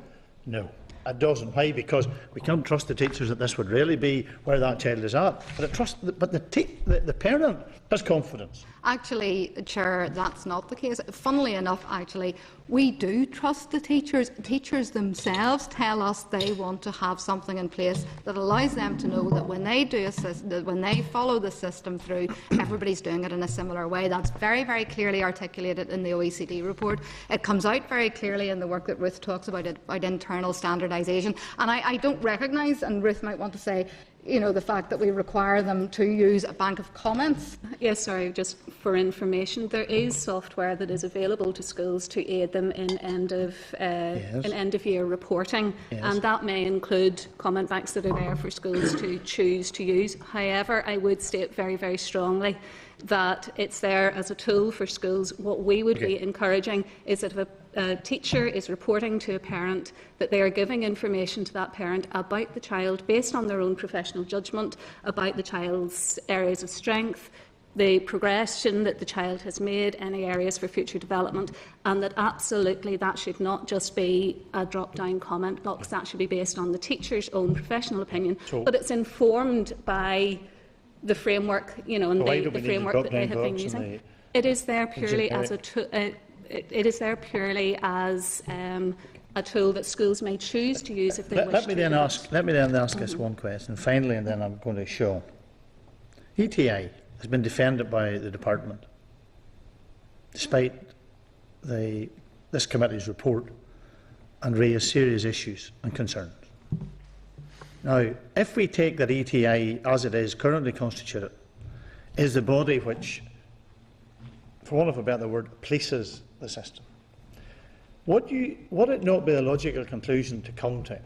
No. It doesn't. Why? Because we can't trust the teachers that this would really be where that child is at. But the parent has confidence. Actually, Chair, that's not the case. Funnily enough, actually, we do trust the teachers. Teachers themselves tell us they want to have something in place that allows them to know that when they follow the system through, everybody's doing it in a similar way. That's very, very clearly articulated in the OECD report. It comes out very clearly in the work that Ruth talks about internal standardisation. And I don't recognise, and Ruth might want to say, the fact that we require them to use a bank of comments. Yes, sorry, just for information, there is software that is available to schools to aid them in end of year reporting, and that may include comment banks that are there for schools to choose to use. However, I would state very, very strongly that it's there as a tool for schools. What we would be encouraging is that if a teacher is reporting to a parent, that they are giving information to that parent about the child based on their own professional judgment, about the child's areas of strength, the progression that the child has made, any areas for future development, and that absolutely that should not just be a drop-down comment box. That should be based on the teacher's own professional opinion, but it's informed by the framework, and the framework that they have been using. It is there purely as a tool. It is there purely as a tool that schools may choose to use if they wish to. Let me then ask this one question, finally, and then I'm going to show. ETI has been defended by the department, despite this committee's report, and raised serious issues and concerns. Now, if we take that ETI, as it is currently constituted, is the body which, for want of a better word, polices the system, would it not be a logical conclusion to come to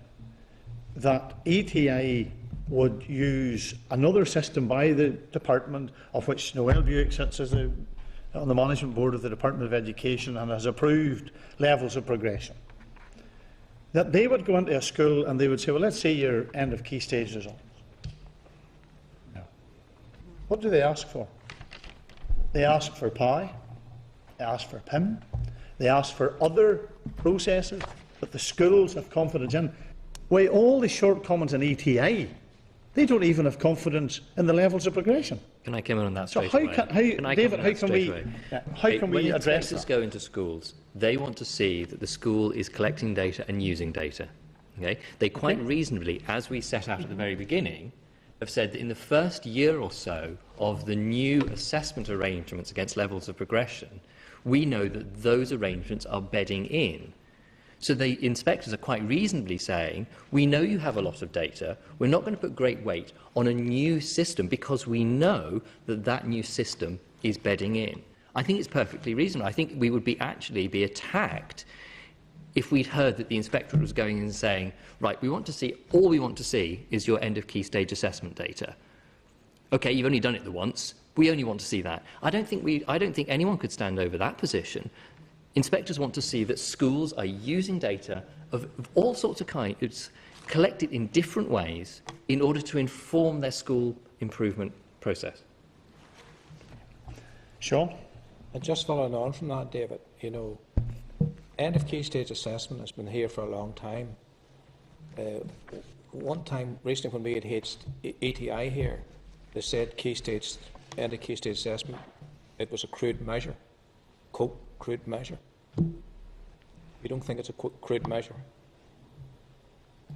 that ETI would use another system by the department, of which Noel Buick sits as on the management board of the Department of Education and has approved levels of progression, that they would go into a school and they would say, well, let's see your end of key stage results. No. What do they ask for? They ask for PI, they ask for PIM, they ask for other processes that the schools have confidence in. Why, all the shortcomings in ETI, they don't even have confidence in the levels of progression. Can I come in on that So straight away? how can we address When that? go into schools, they want to see that the school is collecting data and using data. Okay? They quite reasonably, as we set out at the very beginning, have said that in the first year or so of the new assessment arrangements against levels of progression, we know that those arrangements are bedding in. So the inspectors are quite reasonably saying, we know you have a lot of data, we're not going to put great weight on a new system because we know that that new system is bedding in. I think it's perfectly reasonable. I think we would actually be attacked if we'd heard that the inspectorate was going in and saying, right, all we want to see is your end of key stage assessment data. Okay, you've only done it the once. We only want to see that. I don't think anyone could stand over that position. Inspectors want to see that schools are using data of all sorts of kinds, collected in different ways, in order to inform their school improvement process. Sean? And just following on from that, David, end of key stage assessment has been here for a long time. One time recently when we had ETI here, they said end of key stage assessment, it was a crude measure. Quote, crude measure. You don't think it's a crude measure?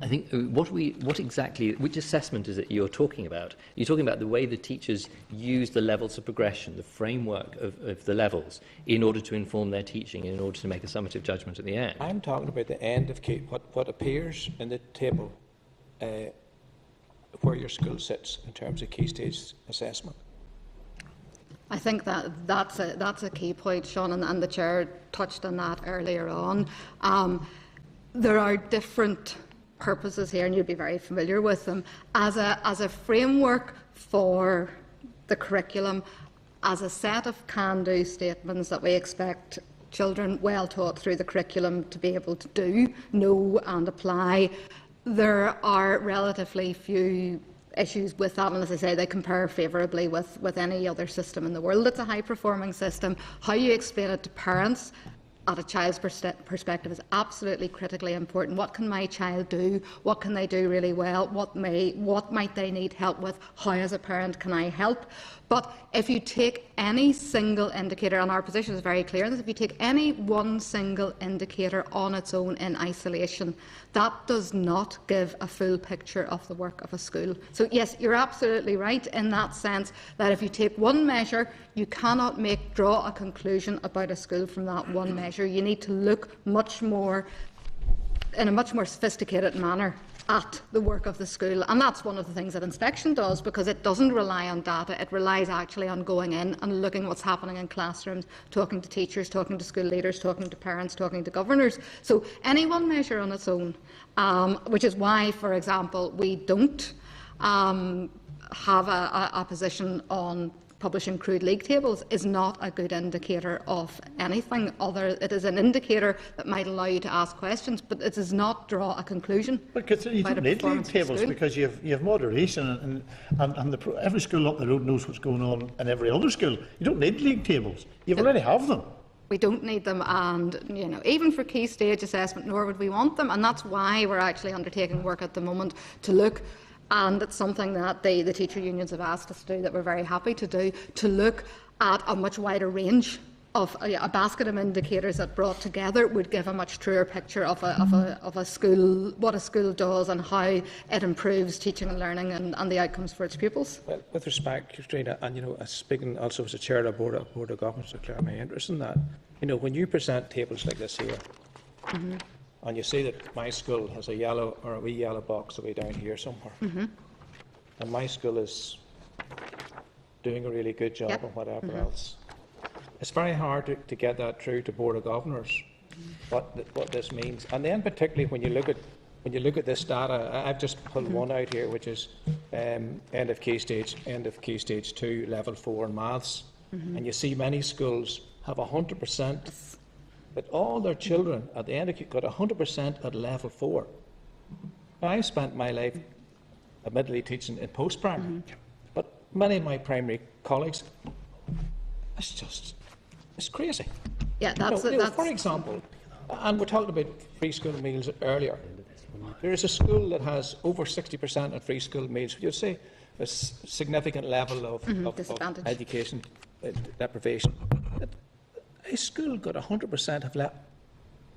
I think which assessment is it you're talking about? You're talking about the way the teachers use the levels of progression, the framework of the levels, in order to inform their teaching, in order to make a summative judgment at the end. I'm talking about the end of what appears in the table where your school sits in terms of key stage assessment. I think that's a key point, Sean, and the Chair touched on that earlier on. There are different purposes here, and you'll be very familiar with them, as a framework for the curriculum, as a set of can-do statements that we expect children well taught through the curriculum to be able to do, know and apply. There are relatively few issues with that, and as I say, they compare favourably with any other system in the world. It's a high-performing system. How you explain it to parents at a child's perspective is absolutely critically important. What can my child do? What can they do really well? What might they need help with? How, as a parent, can I help? But if you take any single indicator, and our position is very clear, that if you take any one single indicator on its own in isolation, that does not give a full picture of the work of a school. So yes, you're absolutely right in that sense, that if you take one measure, you cannot draw a conclusion about a school from that one measure. You need to look in a much more sophisticated manner at the work of the school, and that's one of the things that inspection does, because it doesn't rely on data. It relies actually on going in and looking what's happening in classrooms, talking to teachers, talking to school leaders, talking to parents, talking to governors. So any one measure on its own, which is why, for example, we don't have a position on publishing crude league tables, is not a good indicator of anything other. It is an indicator that might allow you to ask questions, but it does not draw a conclusion. But you don't need league tables because you have moderation, and every school up the road knows what's going on in every other school. You don't need league tables. You already have them. We don't need them, and even for key stage assessment, nor would we want them, and that's why we're actually undertaking work at the moment to look. And it's something that the teacher unions have asked us to do, that we're very happy to do, to look at a much wider range of a basket of indicators that brought together would give a much truer picture of a school, what a school does and how it improves teaching and learning and the outcomes for its pupils. Well, with respect, Katrina, and speaking also as a chair of the Board of Governors, to declare my interest in that, when you present tables like this here, and you see that my school has a yellow or a wee yellow box away down here somewhere, and my school is doing a really good job and whatever else. It's very hard to get that through to Board of Governors, what this means. And then particularly when you look at this data, I've just pulled one out here, which is end of key stage 2, level 4 in maths, and you see many schools have 100%. But all their children at the end of got 100% at level 4. Now, I've spent my life admittedly teaching in post-primary, but many of my primary colleagues, it's crazy. Yeah, that's for example, and we're talking about free school meals earlier. There is a school that has over 60% of free school meals. You'd say a significant level of education deprivation. A school got 100% of left.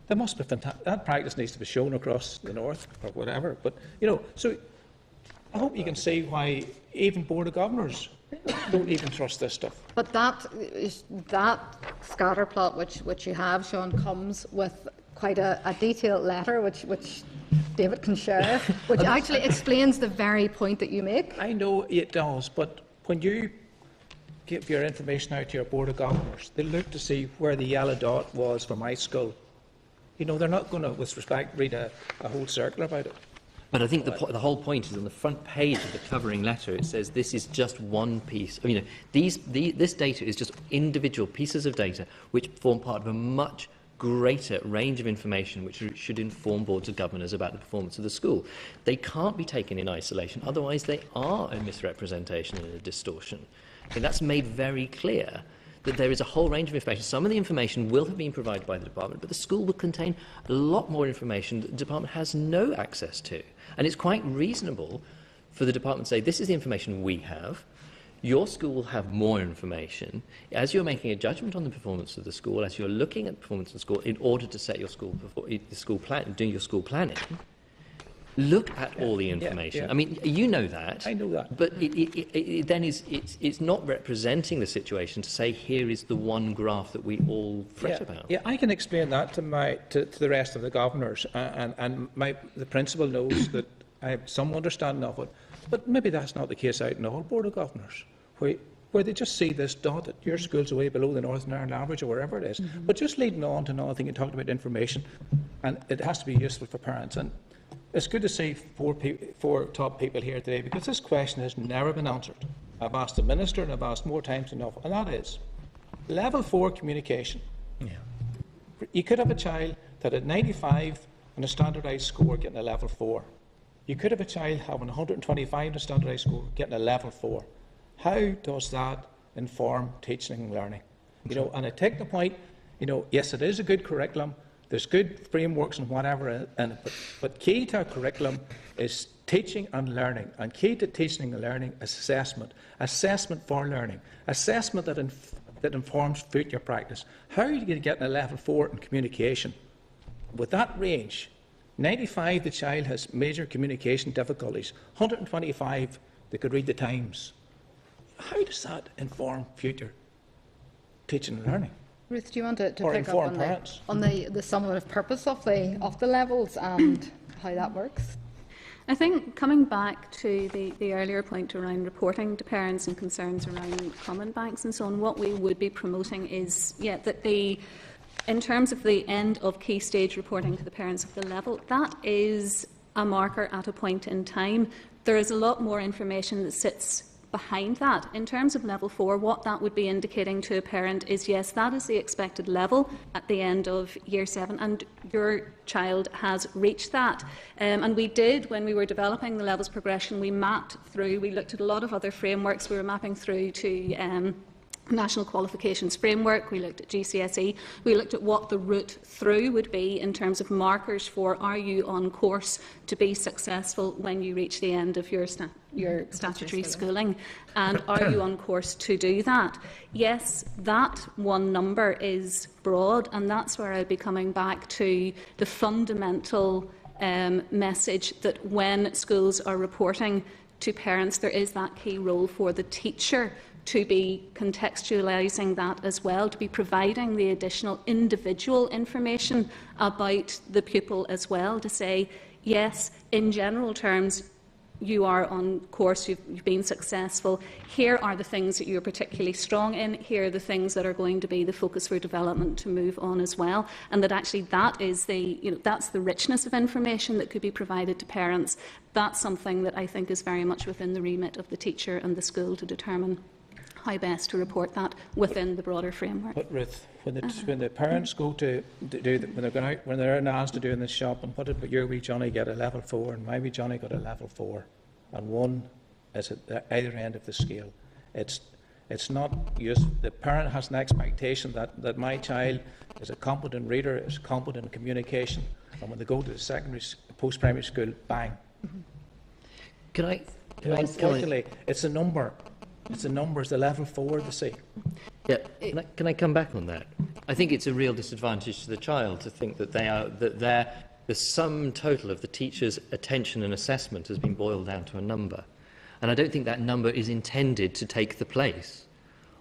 That must be fantastic. That practice needs to be shown across the north or whatever. But so I hope you can see why even Board of Governors don't even trust this stuff. But that scatter plot which you have, Sean, comes with quite a detailed letter, which David can share, which actually explains the very point that you make. I know it does, but when you give your information out to your Board of Governors, they look to see where the yellow dot was for my school. You know, they're not going to, with respect, read a whole circle about it. But I think the whole point is on the front page of the covering letter. It says this is just one piece. I mean, this data is just individual pieces of data which form part of a much greater range of information which should inform boards of governors about the performance of the school. They can't be taken in isolation, otherwise they are a misrepresentation and a distortion. And that's made very clear that there is a whole range of information. Some of the information will have been provided by the department, but the school will contain a lot more information that the department has no access to. And it's quite reasonable for the department to say, this is the information we have. Your school will have more information. As you're making a judgment on the performance of the school, as you're looking at the performance of the school in order to set your school, doing your school planning, look at all the information. Yeah. I mean, you know that. I know that. But it's not representing the situation to say here is the one graph that we all fret about. Yeah, I can explain that to the rest of the governors, and the principal knows that I have some understanding of it. But maybe that's not the case out in the whole Board of Governors, where they just see this dot that your school's way below the Northern Ireland average or wherever it is. Mm-hmm. But just leading on to another thing, you talked about information, and it has to be useful for parents. And it's good to see four top people here today, because this question has never been answered. I've asked the Minister and I've asked more times than enough, and that is level 4 communication. Yeah. You could have a child that had 95 on a standardised score getting a level 4. You could have a child having 125 on a standardised score getting a level 4. How does that inform teaching and learning? You know, and I take the point, you know, yes, it is a good curriculum. There's good frameworks and whatever, but key to our curriculum is teaching and learning. And key to teaching and learning is assessment. Assessment for learning. Assessment that informs future practice. How are you going to get a level 4 in communication? With that range, 95, the child has major communication difficulties. 125, they could read the Times. How does that inform future teaching and learning? Ruth, do you want to Or pick up inform on parents? the summative purpose of the levels and how that works? I think coming back to the earlier point around reporting to parents and concerns around comment banks and so on, what we would be promoting is, that in terms of the end of key stage reporting to the parents of the level, that is a marker at a point in time. There is a lot more information that sits behind that. In terms of level 4, what that would be indicating to a parent is, yes, that is the expected level at the end of year 7, and your child has reached that. And we did, when we were developing the levels progression, we mapped through, we looked at a lot of other frameworks. We were mapping through to National Qualifications Framework, we looked at GCSE, we looked at what the route through would be in terms of markers for, are you on course to be successful when you reach the end of your statutory schooling, and are you on course to do that? Yes, that one number is broad, and that's where I'd be coming back to the fundamental message that when schools are reporting to parents, there is that key role for the teacher to be contextualising that as well, to be providing the additional individual information about the pupil as well, to say, yes, in general terms, you are on course, you've been successful, here are the things that you're particularly strong in, here are the things that are going to be the focus for development to move on as well, and that actually that is that's the richness of information that could be provided to parents. That's something that I think is very much within the remit of the teacher and the school to determine how best to report that within the broader framework. But Ruth, when the parents go to do when they're going out, when they're asked to do in this shop, and what did your wee Johnny get a level 4, and my wee Johnny got a level 4, and one is at either end of the scale. It's not useful. The parent has an expectation that my child is a competent reader, is competent in communication, and when they go to the secondary, post-primary school, bang. Mm-hmm. Unfortunately, it's a number. It's the numbers, the level 4, they see. Yeah, can I come back on that? I think it's a real disadvantage to the child to think that the sum total of the teacher's attention and assessment has been boiled down to a number. And I don't think that number is intended to take the place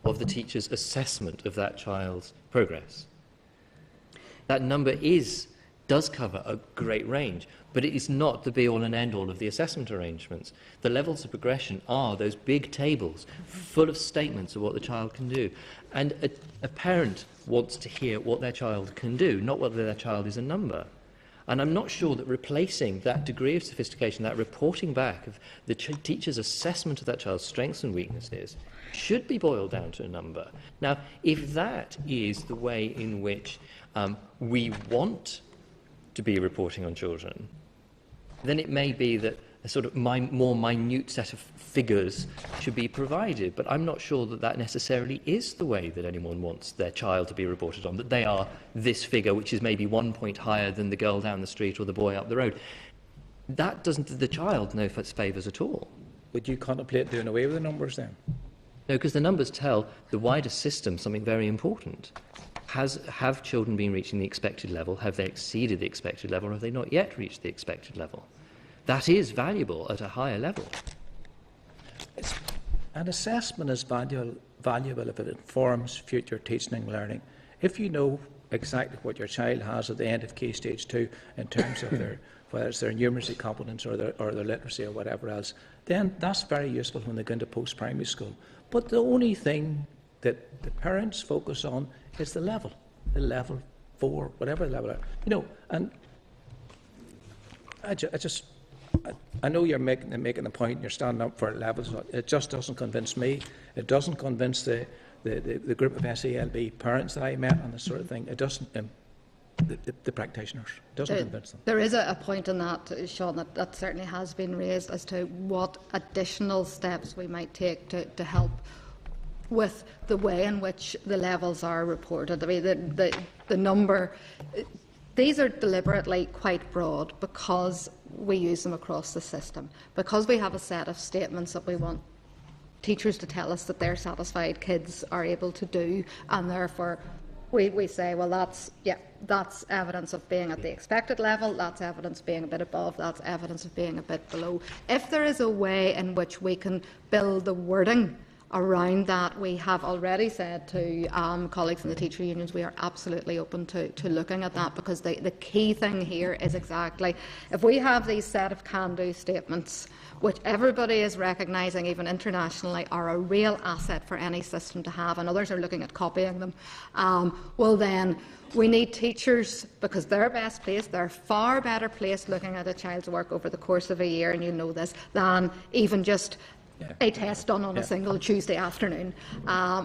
of the teacher's assessment of that child's progress. That number is does cover a great range, but it is not the be-all and end-all of the assessment arrangements. The levels of progression are those big tables full of statements of what the child can do. And a parent wants to hear what their child can do, not whether their child is a number. And I'm not sure that replacing that degree of sophistication, that reporting back of the teacher's assessment of that child's strengths and weaknesses, should be boiled down to a number. Now, if that is the way in which we want to be reporting on children, then it may be that a sort of more minute set of figures should be provided. But I'm not sure that that necessarily is the way that anyone wants their child to be reported on, that they are this figure, which is maybe 1 point higher than the girl down the street or the boy up the road. That doesn't do the child no favours at all. Would you contemplate doing away with the numbers then? No, because the numbers tell the wider system something very important. Have children been reaching the expected level? Have they exceeded the expected level? Or have they not yet reached the expected level? That is valuable at a higher level. An assessment is valuable if it informs future teaching and learning. If you know exactly what your child has at the end of Key Stage 2 in terms of whether it's their numeracy competence or their literacy or whatever else, then that's very useful when they go into post-primary school. But the only thing that the parents focus on is the level 4, whatever the level are. And I know you're making the point and you're standing up for levels. It just doesn't convince me. It doesn't convince the group of SELB parents that I met on this sort of thing. It doesn't. The practitioners. It doesn't convince them. There is a point in that, Sean, that certainly has been raised as to what additional steps we might take to help with the way in which the levels are reported. I mean, the number, these are deliberately quite broad because we use them across the system, because we have a set of statements that we want teachers to tell us that they're satisfied kids are able to do, and therefore we say, well, that's evidence of being at the expected level, that's evidence being a bit above, that's evidence of being a bit below. If there is a way in which we can build the wording around that, we have already said to colleagues in the teacher unions we are absolutely open to looking at that, because the key thing here is exactly, if we have these set of can-do statements which everybody is recognising, even internationally, are a real asset for any system to have, and others are looking at copying them, well then we need teachers, because they're best placed, they're far better placed looking at a child's work over the course of a year, and you know this, than even just a test done on a single Tuesday afternoon.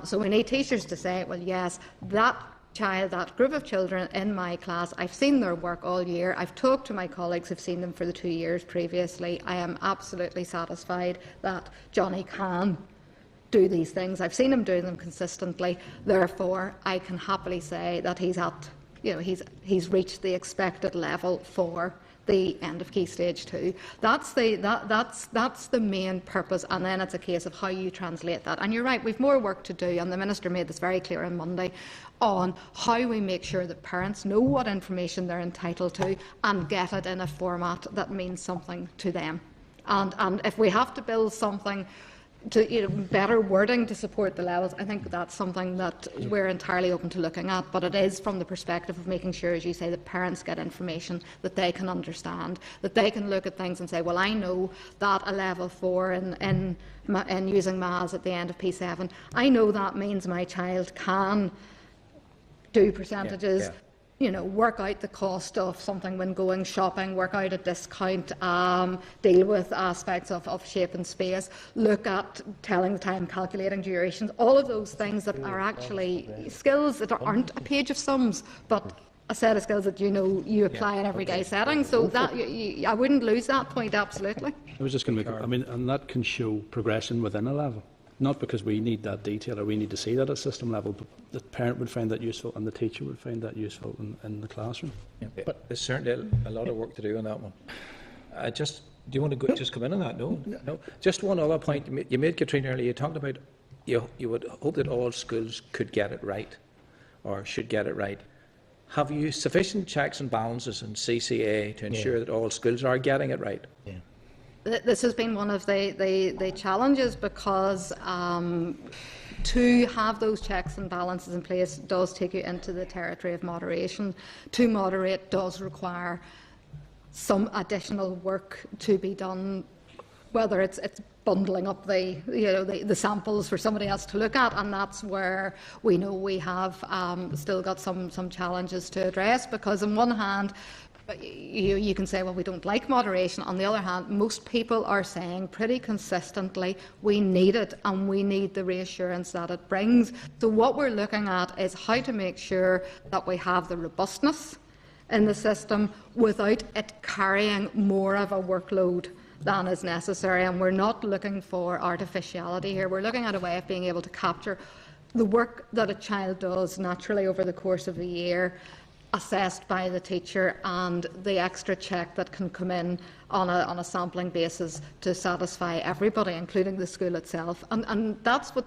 So we need teachers to say, well, yes, that child, that group of children in my class, I've seen their work all year, I've talked to my colleagues who've seen them for the 2 years previously, I am absolutely satisfied that Johnny can do these things, I've seen him doing them consistently, therefore I can happily say that he's reached the expected level for the end of Key Stage 2. That's the main purpose, and then it's a case of how you translate that. And you're right, we've more work to do, and the Minister made this very clear on Monday, on how we make sure that parents know what information they're entitled to and get it in a format that means something to them. And if we have to build something to better wording to support the levels, I think that's something that we're entirely open to looking at, but it is from the perspective of making sure, as you say, that parents get information that they can understand, that they can look at things and say, well, I know that a level 4 in using maths at the end of P7, I know that means my child can do percentages, work out the cost of something when going shopping, work out a discount, deal with aspects of shape and space, look at telling the time, calculating durations, all of those things that are actually skills that aren't a page of sums, but a set of skills that you apply in everyday settings. So that I wouldn't lose that point, absolutely. I was just going to make, and that can show progression within a level. Not because we need that detail or we need to see that at system level, but the parent would find that useful and the teacher would find that useful in the classroom. But there's certainly a lot of work to do on that one. Do you want to just come in on that? No. Just one other point you made, Katrina, earlier. You talked about you would hope that all schools could get it right, or should get it right. Have you sufficient checks and balances in CCA to ensure that all schools are getting it right? Yeah. This has been one of the challenges, because to have those checks and balances in place does take you into the territory of moderation. To moderate does require some additional work to be done, whether it's bundling up the samples for somebody else to look at, and that's where we know we have still got some challenges to address, because on one hand you can say, well, we don't like moderation. On the other hand, most people are saying pretty consistently we need it, and we need the reassurance that it brings. So what we're looking at is how to make sure that we have the robustness in the system without it carrying more of a workload than is necessary. And we're not looking for artificiality here. We're looking at a way of being able to capture the work that a child does naturally over the course of a year, assessed by the teacher, and the extra check that can come in on a sampling basis to satisfy everybody, including the school itself. And that's what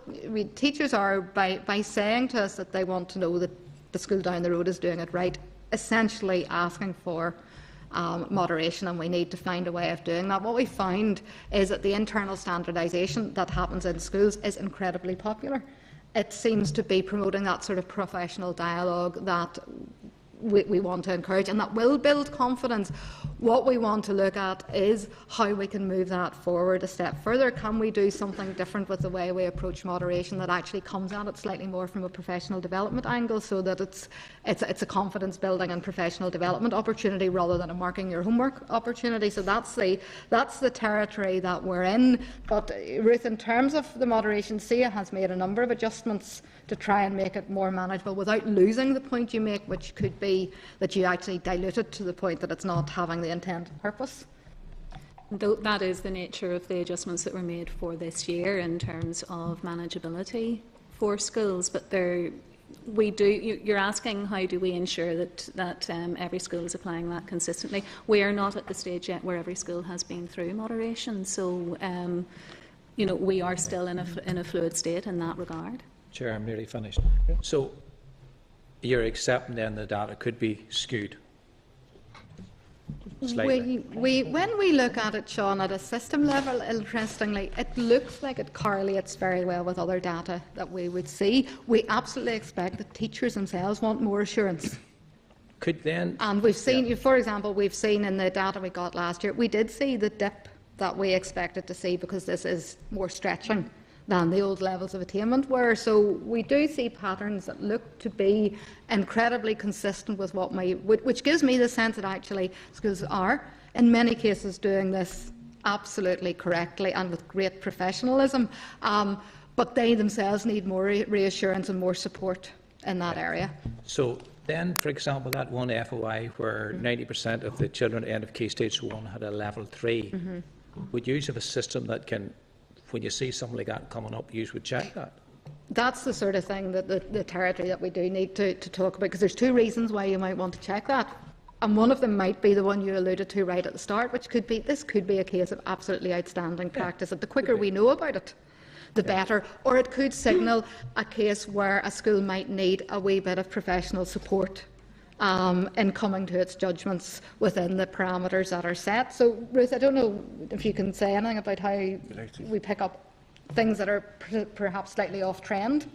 teachers are, by saying to us that they want to know that the school down the road is doing it right, essentially asking for moderation, and we need to find a way of doing that. What we found is that the internal standardisation that happens in schools is incredibly popular. It seems to be promoting that sort of professional dialogue that we want to encourage, and that will build confidence. What we want to look at is how we can move that forward a step further. Can we do something different with the way we approach moderation that actually comes at it slightly more from a professional development angle, so that it's a confidence building and professional development opportunity rather than a marking your homework opportunity? So that's the territory that we're in. But Ruth, in terms of the moderation, SIA has made a number of adjustments to try and make it more manageable without losing the point you make, which could be that you actually dilute it to the point that it's not having the intended purpose. That is the nature of the adjustments that were made for this year in terms of manageability for schools. But you're asking how do we ensure that every school is applying that consistently. We are not at the stage yet where every school has been through moderation, so we are still in a fluid state in that regard. Chair, I'm nearly finished. So you're accepting then the data could be skewed slightly? When we look at it, Sean, at a system level, interestingly, it looks like it correlates very well with other data that we would see. We absolutely expect that teachers themselves want more assurance. Could then... And we've seen, for example, we've seen in the data we got last year, we did see the dip that we expected to see, because this is more stretching than the old levels of attainment were. So we do see patterns that look to be incredibly consistent with which gives me the sense that actually schools are, in many cases, doing this absolutely correctly and with great professionalism. But they themselves need more reassurance and more support in that area. So then, for example, that one FOI where 90% of the children at the end of Key Stage 1 had a level 3, would you have a system that can, when you see something like that coming up, you would check that? That's the sort of thing that the territory that we do need to talk about, because there's two reasons why you might want to check that. And one of them might be the one you alluded to right at the start, which could be, this could be a case of absolutely outstanding practice. And the quicker we know about it, the better. Or it could signal a case where a school might need a wee bit of professional support in coming to its judgments within the parameters that are set. So, Ruth, I don't know if you can say anything about how we pick up things that are perhaps slightly off trend.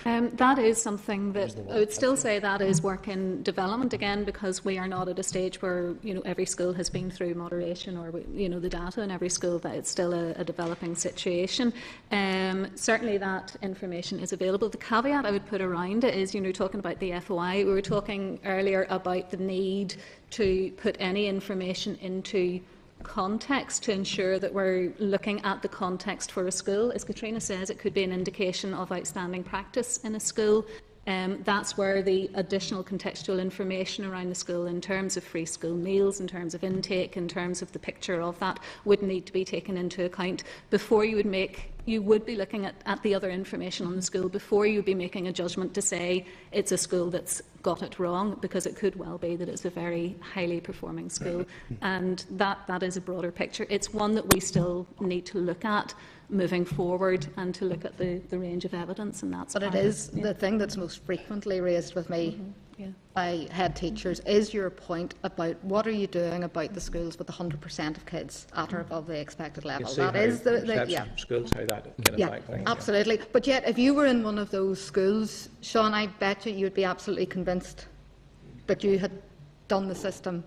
That is something that I would still say that is work in development, again, because we are not at a stage where every school has been through moderation, or the data in every school, that it's still a developing situation. Certainly that information is available. The caveat I would put around it is, talking about the FOI, we were talking earlier about the need to put any information into context to ensure that we're looking at the context for a school. As Katrina says, it could be an indication of outstanding practice in a school. That's where the additional contextual information around the school, in terms of free school meals, in terms of intake, in terms of the picture of that, would need to be taken into account before you would be looking at the other information on the school before you'd be making a judgment to say it's a school that's got it wrong, because it could well be that it's a very highly performing school, and that is a broader picture. It's one that we still need to look at moving forward, and to look at the range of evidence, and that's but it is the thing that's most frequently raised with me by head teachers is your point about what are you doing about the schools with 100% of kids at or above the expected You can level. see That how is the perception of schools, how that can yeah, affect things. absolutely. But yet, if you were in one of those schools, Sean, I bet you you'd be absolutely convinced that you had done the system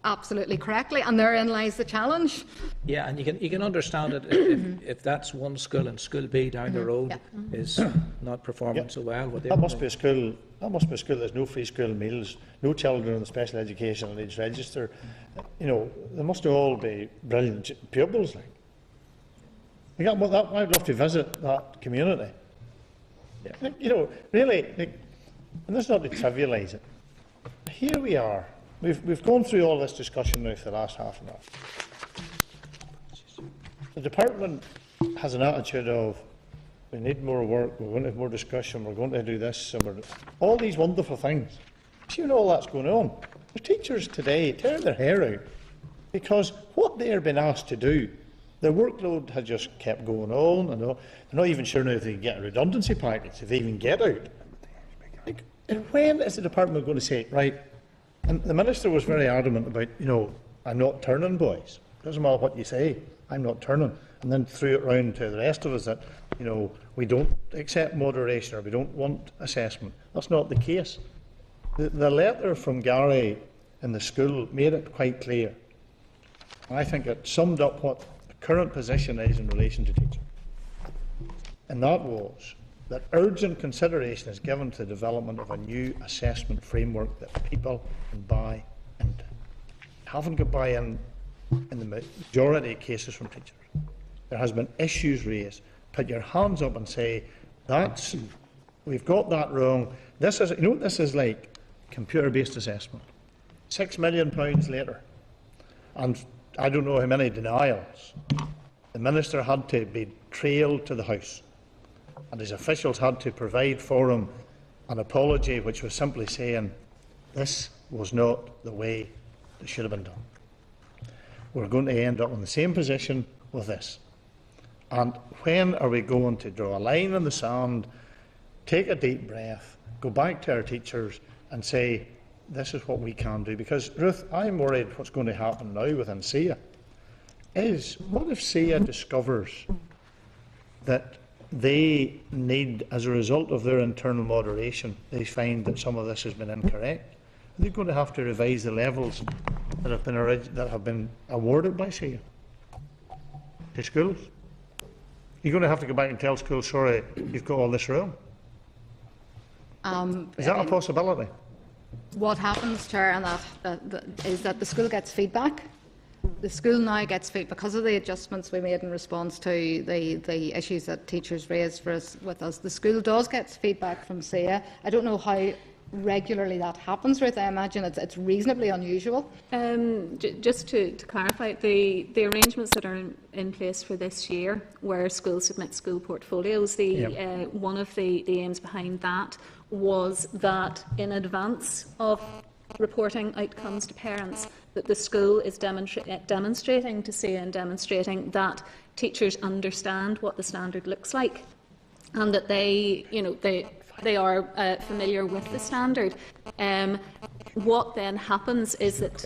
absolutely correctly, and therein lies the challenge. Yeah, and you can understand it if that's one school and school B down the road is not performing so well. That must be a school. That must be a school. There's no free school meals, no children on the special educational needs register. You know, they must all be brilliant pupils. I'd love to visit that community. Yeah. You know, really, and this is not to trivialise it. Here we are. We've gone through all this discussion now for the last half an hour. The department has an attitude of, we need more work, we're going to have more discussion, we're going to do this, and all these wonderful things. See, all that's going on. The teachers today tear their hair out because what they are being asked to do, their workload has just kept going on, and they're not even sure now if they can get a redundancy package, if they even get out. And when is the department going to say, right? And the Minister was very adamant about, I'm not turning, boys. Doesn't matter what you say, I'm not turning. And then threw it round to the rest of us that, we don't accept moderation or we don't want assessment. That's not the case. The letter from Gary in the school made it quite clear. I think it summed up what the current position is in relation to teaching. And that was that urgent consideration is given to the development of a new assessment framework that people can buy into. Haven't got buy-in in the majority of cases from teachers. There has been issues raised. Put your hands up and say, we've got that wrong. This is like computer-based assessment. £6 million later, and I don't know how many denials. The Minister had to be trailed to the House, and his officials had to provide for him an apology which was simply saying this was not the way it should have been done. We're going to end up in the same position with this. And when are we going to draw a line in the sand, take a deep breath, go back to our teachers and say this is what we can do? Because, Ruth, I'm worried what's going to happen now within SIA is, what if SIA discovers that they need, as a result of their internal moderation, they find that some of this has been incorrect? Are they going to have to revise the levels that have been awarded by SIA to schools? You're going to have to go back and tell schools, sorry, you've got all this wrong. Is that a possibility? What happens, Chair, and is that the school gets feedback. The school now gets feedback because of the adjustments we made in response to the issues that teachers raised with us. The school does get feedback from SIA. I don't know how regularly that happens, Ruth. I imagine it's reasonably unusual. Just to clarify, the arrangements that are in place for this year, where schools submit school portfolios, one of the aims behind that was that in advance of reporting outcomes to parents, that the school is demonstrating to SIA and demonstrating that teachers understand what the standard looks like, and that they are familiar with the standard. What then happens is that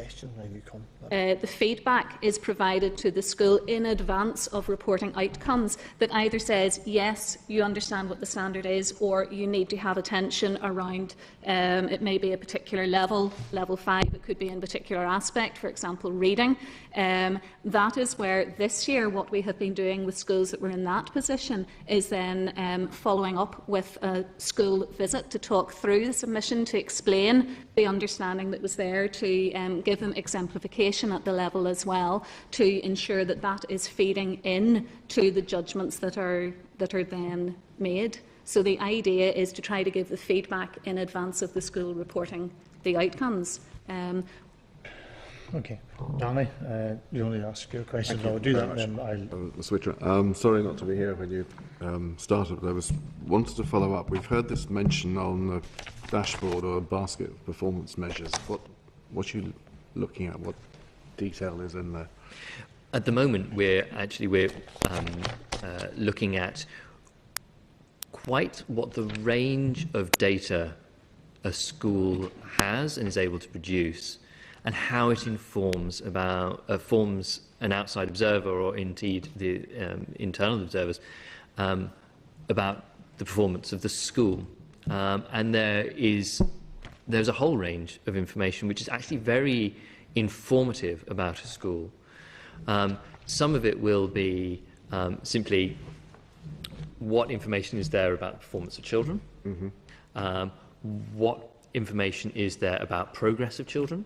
the feedback is provided to the school in advance of reporting outcomes that either says, yes, you understand what the standard is, or you need to have attention around, it may be a particular level 5, it could be in a particular aspect, for example, reading. That is where this year what we have been doing with schools that were in that position is then following up with a school visit to talk through the submission, to explain the understanding that was there, to give them exemplification at the level as well, to ensure that that is feeding in to the judgments that are then made. So the idea is to try to give the feedback in advance of the school reporting the outcomes. Okay. Danny, you only ask your question. I'll do that, then I'll... Switcher, sorry not to be here when you started, but I wanted to follow up. We've heard this mention on the dashboard or a basket of performance measures. What are you looking at? What detail is in there? At the moment, we're looking at quite what the range of data a school has and is able to produce, and how it informs forms an outside observer, or indeed the internal observers, about the performance of the school. And there's a whole range of information which is actually very informative about a school. Some of it will be simply what information is there about the performance of children, what information is there about progress of children,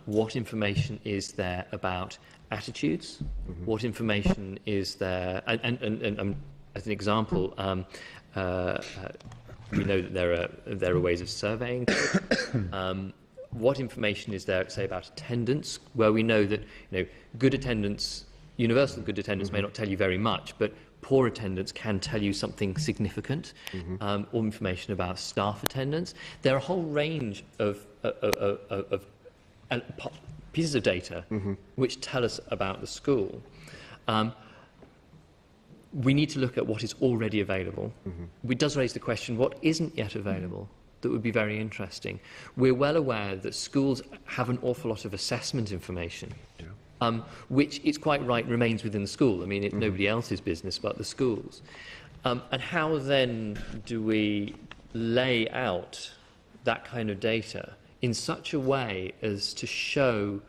what information is there about attitudes, what information is there, and as an example, we know that there are ways of surveying. What information is there, say, about attendance, where we know that good attendance, universal good attendance, may not tell you very much, but poor attendance can tell you something significant, or information about staff attendance. There are a whole range of pieces of data which tell us about the school. We need to look at what is already available. It does raise the question, what isn't yet available? That would be very interesting. We're well aware that schools have an awful lot of assessment information, which, it's quite right, remains within the school. I mean, it's nobody else's business but the schools. And how then do we lay out that kind of data in such a way as to show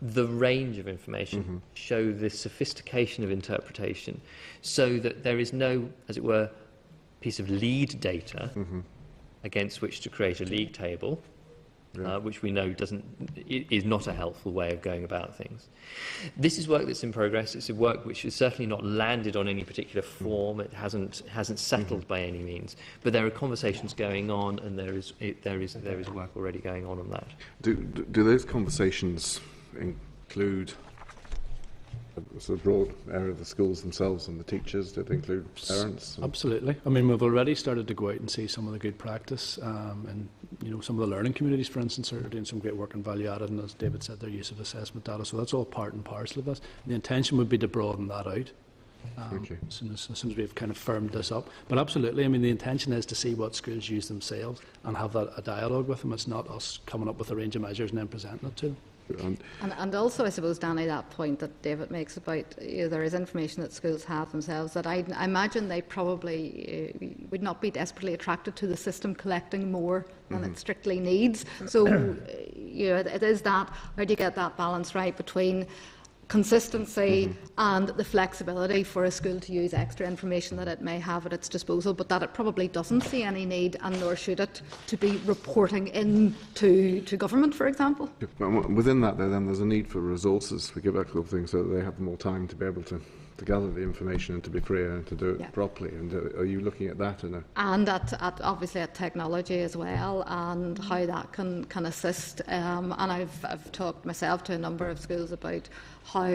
the range of information, show the sophistication of interpretation, so that there is no, as it were, piece of lead data against which to create a league table, which we know is not a helpful way of going about things. This is work that's in progress. It's a work which has certainly not landed on any particular form. It hasn't settled by any means. But there are conversations going on, and there is work already going on that. Do those conversations include a sort of broad area of the schools themselves and the teachers? Do they include parents? Absolutely. I mean, we've already started to go out and see some of the good practice, and some of the learning communities, for instance, are doing some great work in value added, and as David said, their use of assessment data. So that's all part and parcel of this. The intention would be to broaden that out. As soon as we've kind of firmed this up. But absolutely, I mean, the intention is to see what schools use themselves and have a dialogue with them. It's not us coming up with a range of measures and then presenting it to them. And also, I suppose, Danny, that point that David makes about there is information that schools have themselves that I imagine they probably would not be desperately attracted to the system collecting more than it strictly needs. So, it is that, how do you get that balance right between consistency and the flexibility for a school to use extra information that it may have at its disposal, but that it probably doesn't see any need, and nor should it, to be reporting in to government, for example. Within that, then, there's a need for resources for Quebec things, so that they have more time to be able to gather the information and to be freer and to do it properly. And are you looking at that? And obviously at technology as well, and how that can assist. And I've talked myself to a number of schools about how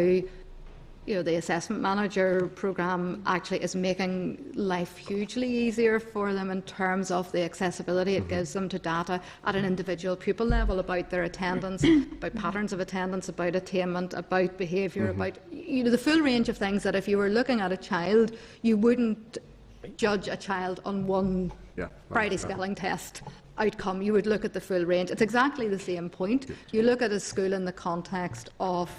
the assessment manager programme actually is making life hugely easier for them in terms of the accessibility it gives them to data at an individual pupil level about their attendance, about patterns of attendance, about attainment, about behaviour, about the full range of things that if you were looking at a child, you wouldn't judge a child on one Friday spelling test outcome. You would look at the full range. It's exactly the same point. You look at a school in the context of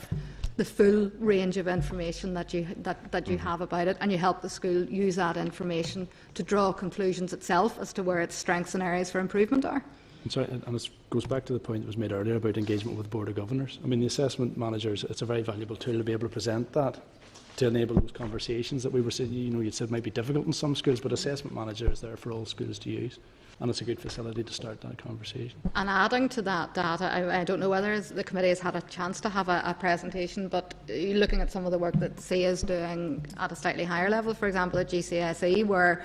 the full range of information that you have about it, and you help the school use that information to draw conclusions itself as to where its strengths and areas for improvement are. And it goes back to the point that was made earlier about engagement with Board of Governors. I mean, the assessment managers, it's a very valuable tool to be able to present that, to enable those conversations that we were saying, you said might be difficult in some schools, but assessment manager is there for all schools to use. And it's a good facility to start that conversation. And adding to that data, I don't know whether the committee has had a chance to have a presentation, but looking at some of the work that SIA is doing at a slightly higher level, for example at GCSE, where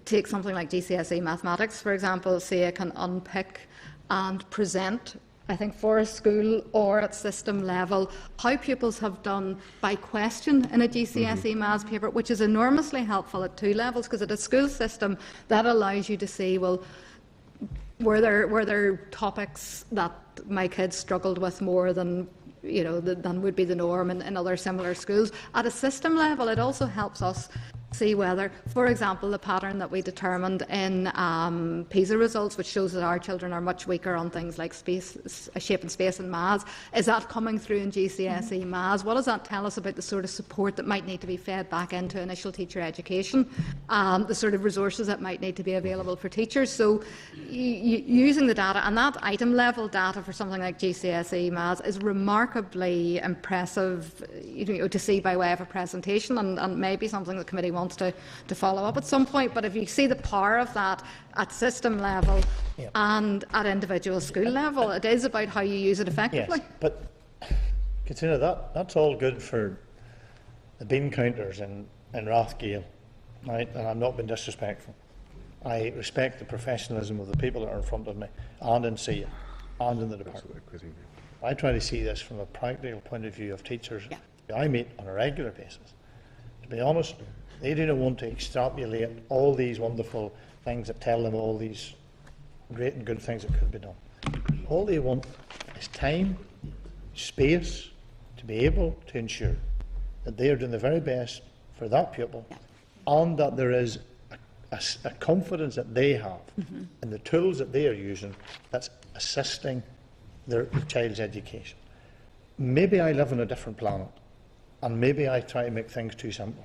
take something like GCSE mathematics, for example, SIA can unpick and present, I think, for a school or at system level, how pupils have done by question in a GCSE maths paper, which is enormously helpful at 2 levels, because at a school system that allows you to see, well, were there topics that my kids struggled with more than would be the norm in other similar schools. At a system level, it also helps us see whether, for example, the pattern that we determined in PISA results, which shows that our children are much weaker on things like shape and space and maths, is that coming through in GCSE maths? What does that tell us about the sort of support that might need to be fed back into initial teacher education, the sort of resources that might need to be available for teachers? So using the data, and that item level data for something like GCSE maths is remarkably impressive, to see by way of a presentation, and maybe something the committee wants to follow up at some point. But if you see the power of that at system level and at individual school level, it is about how you use it effectively. Yes, but consider that's all good for the bean counters in Rathgale, right? And I'm not being disrespectful. I respect the professionalism of the people that are in front of me, and in SIA, and in the department. I try to see this from a practical point of view of teachers I meet on a regular basis. To be honest, they do not want to extrapolate all these wonderful things that tell them all these great and good things that could be done. All they want is time, space, to be able to ensure that they are doing the very best for that pupil, and that there is a confidence that they have in the tools that they are using that's assisting their child's education. Maybe I live on a different planet, and maybe I try to make things too simple.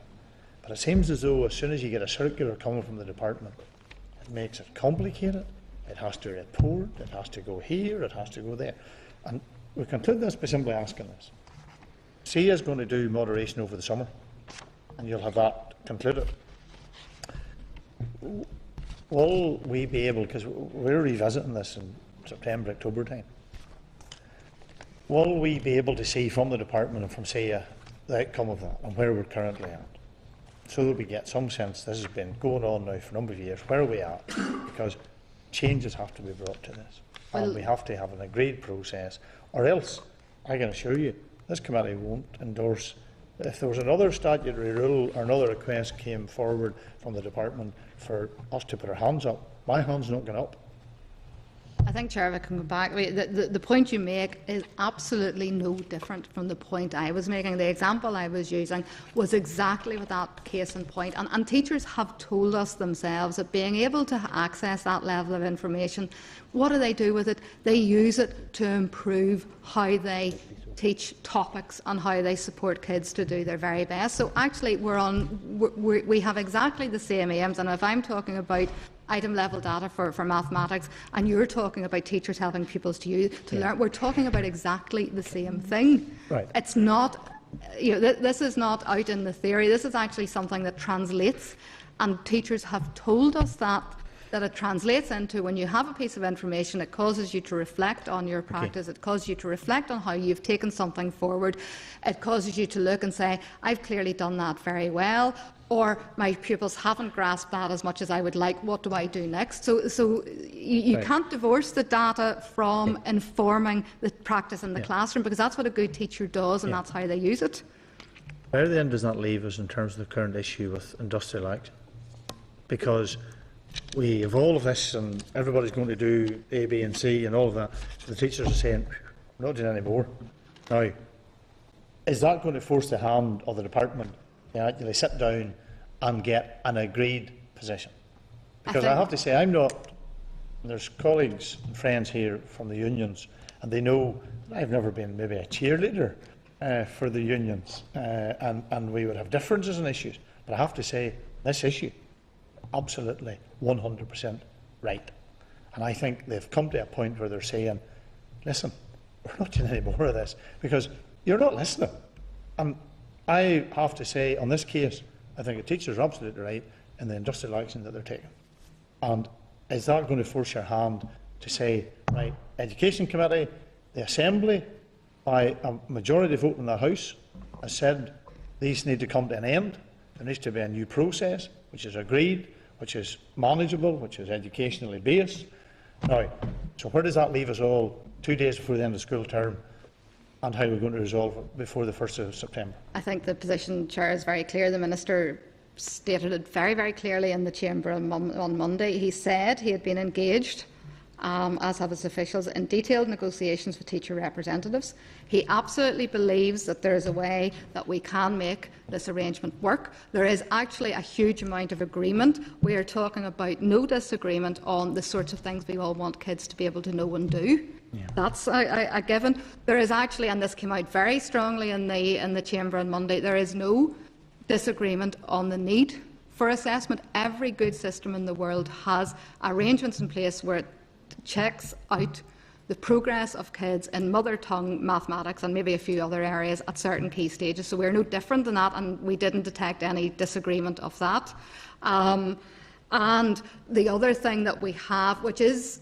But it seems as though as soon as you get a circular coming from the department, it makes it complicated. It has to report, it has to go here, it has to go there. And we conclude this by simply asking this. SIA is going to do moderation over the summer, and you'll have that concluded. Will we be able, because we're revisiting this in September, October time, will we be able to see from the department and from SIA the outcome of that and where we're currently at, so that we get some sense? This has been going on now for a number of years. Where are we at? Because changes have to be brought to this, and we have to have an agreed process, or else I can assure you this committee won't endorse. If there was another statutory rule or another request came forward from the department for us to put our hands up, my hand's not going up. I think, Chair, if I can go back, the point you make is absolutely no different from the point I was making. The example I was using was exactly with that case in point. And teachers have told us themselves that being able to access that level of information, what do they do with it? They use it to improve how they teach topics and how they support kids to do their very best. So actually we have exactly the same aims, and if I'm talking about item level data for mathematics and you're talking about teachers helping pupils to learn, we're talking about exactly the same thing. Right. It's not, this is not out in the theory, this is actually something that translates, and teachers have told us that it translates into, when you have a piece of information, it causes you to reflect on your practice, it causes you to reflect on how you've taken something forward, it causes you to look and say, I've clearly done that very well, or my pupils haven't grasped that as much as I would like, what do I do next? So you can't divorce the data from informing the practice in the classroom, because that's what a good teacher does, and that's how they use it. Where then does that leave us in terms of the current issue with industrial action? Because we have all of this and everybody's going to do A, B and C and all of that. So the teachers are saying, we're not doing any more. Now, is that going to force the hand of the department to actually sit down and get an agreed position? Because I have to say, I'm not, there's colleagues and friends here from the unions, and they know I've never been maybe a cheerleader for the unions, and we would have differences in issues. But I have to say, this issue, absolutely 100% right. And I think they've come to a point where they're saying, listen, we're not doing any more of this, because you're not listening. And I have to say, on this case, I think the teachers are absolutely right in the industrial action that they're taking. And is that going to force your hand to say, right, Education Committee, the Assembly, by a majority vote in the House, has said these need to come to an end. There needs to be a new process, which is agreed, which is manageable, which is educationally based. Now, so where does that leave us all 2 days before the end of school term, and how we're going to resolve it before the 1st of September? I think the position, Chair, is very clear. The Minister stated it very, very clearly in the Chamber on Monday. He said he had been engaged as have his officials, in detailed negotiations with teacher representatives. He absolutely believes that there is a way that we can make this arrangement work. There is actually a huge amount of agreement. We are talking about no disagreement on the sorts of things we all want kids to be able to know and do. Yeah. That's a given. There is actually, and this came out very strongly in the Chamber on Monday, there is no disagreement on the need for assessment. Every good system in the world has arrangements in place where it checks out the progress of kids in mother tongue, mathematics and maybe a few other areas at certain key stages. So we're no different than that, and we didn't detect any disagreement of that. And the other thing that we have, which is,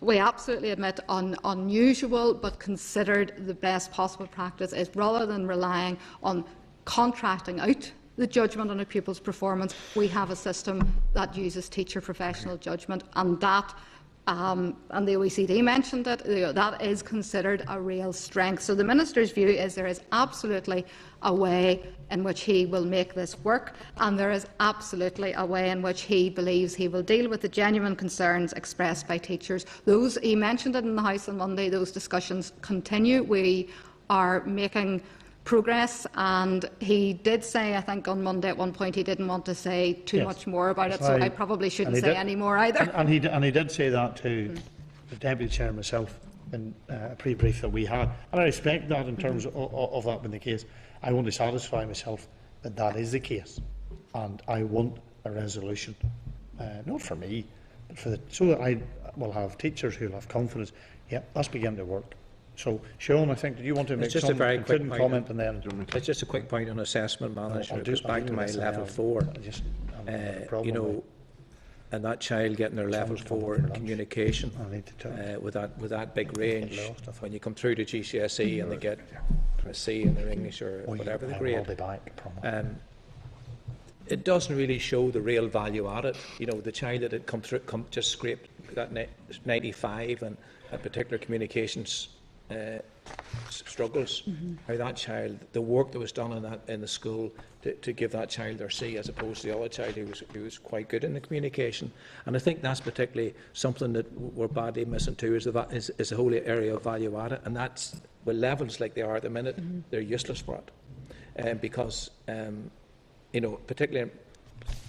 we absolutely admit, unusual but considered the best possible practice, is rather than relying on contracting out the judgment on a pupil's performance, we have a system that uses teacher professional judgment, and that and the OECD mentioned it, that is considered a real strength. So the Minister's view is there is absolutely a way in which he will make this work, and there is absolutely a way in which he believes he will deal with the genuine concerns expressed by teachers. Those, he mentioned it in the House on Monday, those discussions continue. We are making progress, and he did say, I think on Monday at one point, he didn't want to say too much more about it, so I probably shouldn't say any more either. And he did say that to the Deputy Chair and myself in a pre-brief that we had, and I respect that in terms of that being the case. I want to satisfy myself that that is the case, and I want a resolution, not for me, but for so that I will have teachers who will have confidence. Yeah, let's begin to work. So, Sean, I think, did you want to make just some a very quick point comment and then? It's just a quick point on assessment manager. It goes back to my level 4. You know, and that child getting their level 4 in communication with that big range. When you come through to GCSE and they get a C in their English or whatever the grade, it doesn't really show the real value added. You know, the child that had just scraped that 95 and had particular communications struggles, how that child, the work that was done in the school to give that child their C, as opposed to the other child who was quite good in the communication. And I think that's particularly something that we're badly missing too, is the whole area of value added, and that's with levels like they are at the minute, they're useless for it, because you know, particularly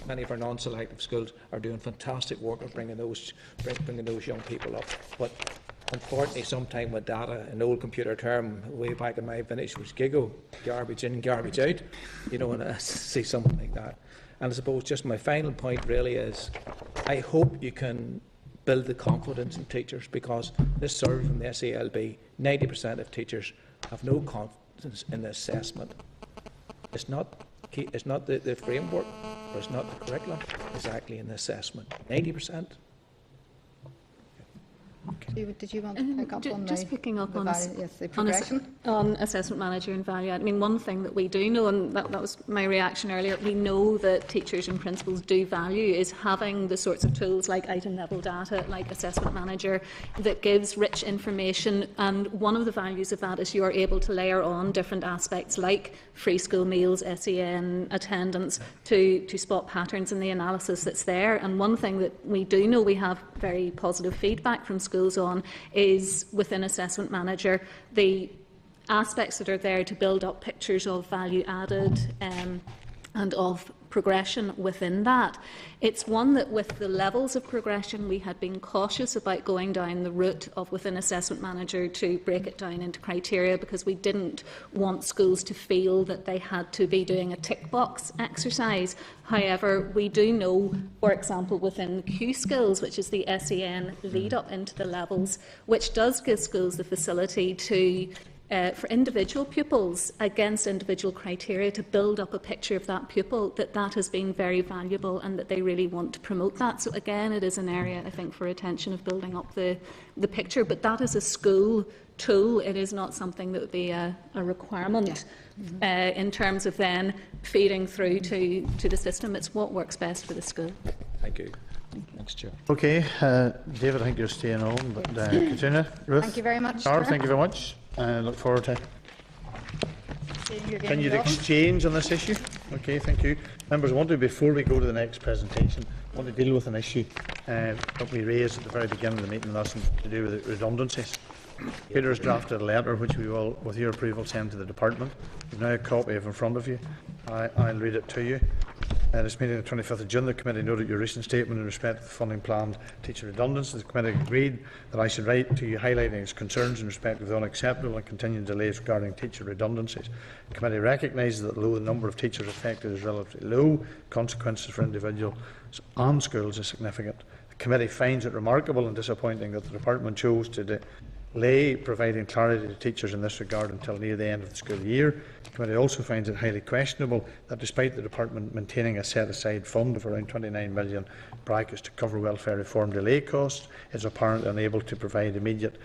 many of our non-selective schools are doing fantastic work of bringing those young people up. But unfortunately, sometimes with data, an old computer term way back in my vintage was GIGO, garbage in, garbage out. You know, and I see something like that. And I suppose just my final point really is, I hope you can build the confidence in teachers, because this survey from the SALB, 90% of teachers have no confidence in the assessment. It's not the framework, or it's not the curriculum, it's actually in the assessment. 90%. Okay. Did you want to pick up on just picking up on the progression? On assessment manager and value add? I mean, one thing that we do know, and that was my reaction earlier, we know that teachers and principals do value is having the sorts of tools like item level data, like assessment manager, that gives rich information. And one of the values of that is you are able to layer on different aspects like free school meals, SEN, attendance, to spot patterns in the analysis that's there. And one thing that we do know we have very positive feedback from schools on is, within assessment manager, the aspects that are there to build up pictures of value added and of progression within that. It's one that, with the levels of progression, we had been cautious about going down the route of, within assessment manager, to break it down into criteria, because we didn't want schools to feel that they had to be doing a tick box exercise. However, we do know, for example, within Q skills, which is the SEN lead up into the levels, which does give schools the facility to for individual pupils, against individual criteria, to build up a picture of that pupil, that has been very valuable, and that they really want to promote that. So again, it is an area, I think, for attention of building up the picture, but that is a school tool. It is not something that would be a requirement in terms of then feeding through to the system. It's what works best for the school. Thank you. Thanks, Chair. Okay, David, I think you're staying on, but Katrina, Ruth. Thank you very much. Thank you very much. Look forward to seeing you again. continued exchange on this issue. Okay, thank you. Members, I want to, before we go to the next presentation, I want to deal with an issue that we raised at the very beginning of the meeting, and that's to do with redundancies. Peter has drafted a letter which we will, with your approval, send to the department. You've now a copy of it in front of you. I'll read it to you. At this meeting on the 25th of June, the committee noted your recent statement in respect to the funding planned teacher redundancies. The committee agreed that I should write to you highlighting its concerns in respect of the unacceptable and continuing delays regarding teacher redundancies. The committee recognises that although the number of teachers affected is relatively low, consequences for individuals and schools are significant. The committee finds it remarkable and disappointing that the department chose to delay providing clarity to teachers in this regard until near the end of the school year. The committee also finds it highly questionable that despite the department maintaining a set-aside fund of around 29 million brackets to cover welfare reform delay costs, it is apparently unable to provide immediate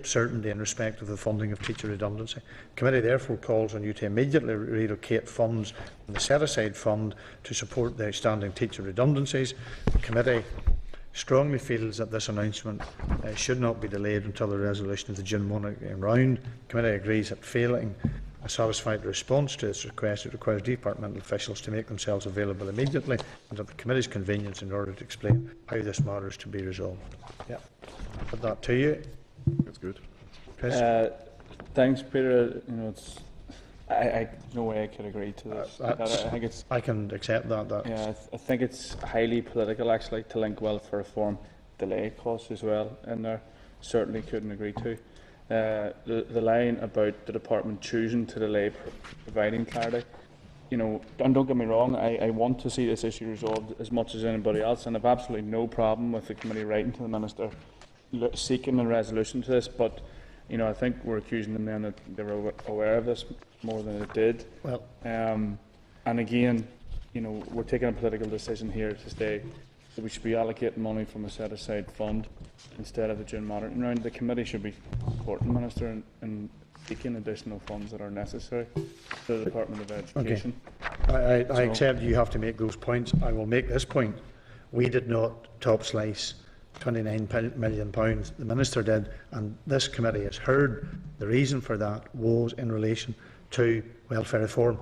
certainty in respect of the funding of teacher redundancy. The committee therefore calls on you to immediately relocate funds from the set-aside fund to support the outstanding teacher redundancies. The committee strongly feels that this announcement should not be delayed until the resolution of the June monitoring round. The committee agrees that failing a satisfactory response to its request, it requires departmental officials to make themselves available immediately and at the committee's convenience in order to explain how this matter is to be resolved. Yeah, I'll put that to you. That's good. Chris? Thanks, Peter. You know, I no way I could agree to this. I think it's. I can accept that. Yeah, I think it's highly political, actually, to link welfare reform delay costs as well in there. Certainly couldn't agree to. The line about the department choosing to delay providing clarity, you know, and don't get me wrong, I want to see this issue resolved as much as anybody else, and I've absolutely no problem with the committee writing to the Minister seeking a resolution to this, but you know, I think we're accusing them then that they were aware of this more than it did. Well, and again, you know, we're taking a political decision here to say that we should be allocating money from a set-aside fund instead of the June monitoring round. The committee should be supporting the Minister in seeking additional funds that are necessary to the Department of Education. Okay. I accept you have to make those points. I will make this point. We did not top slice £29 million. The Minister did, and this committee has heard the reason for that was in relation to welfare reform.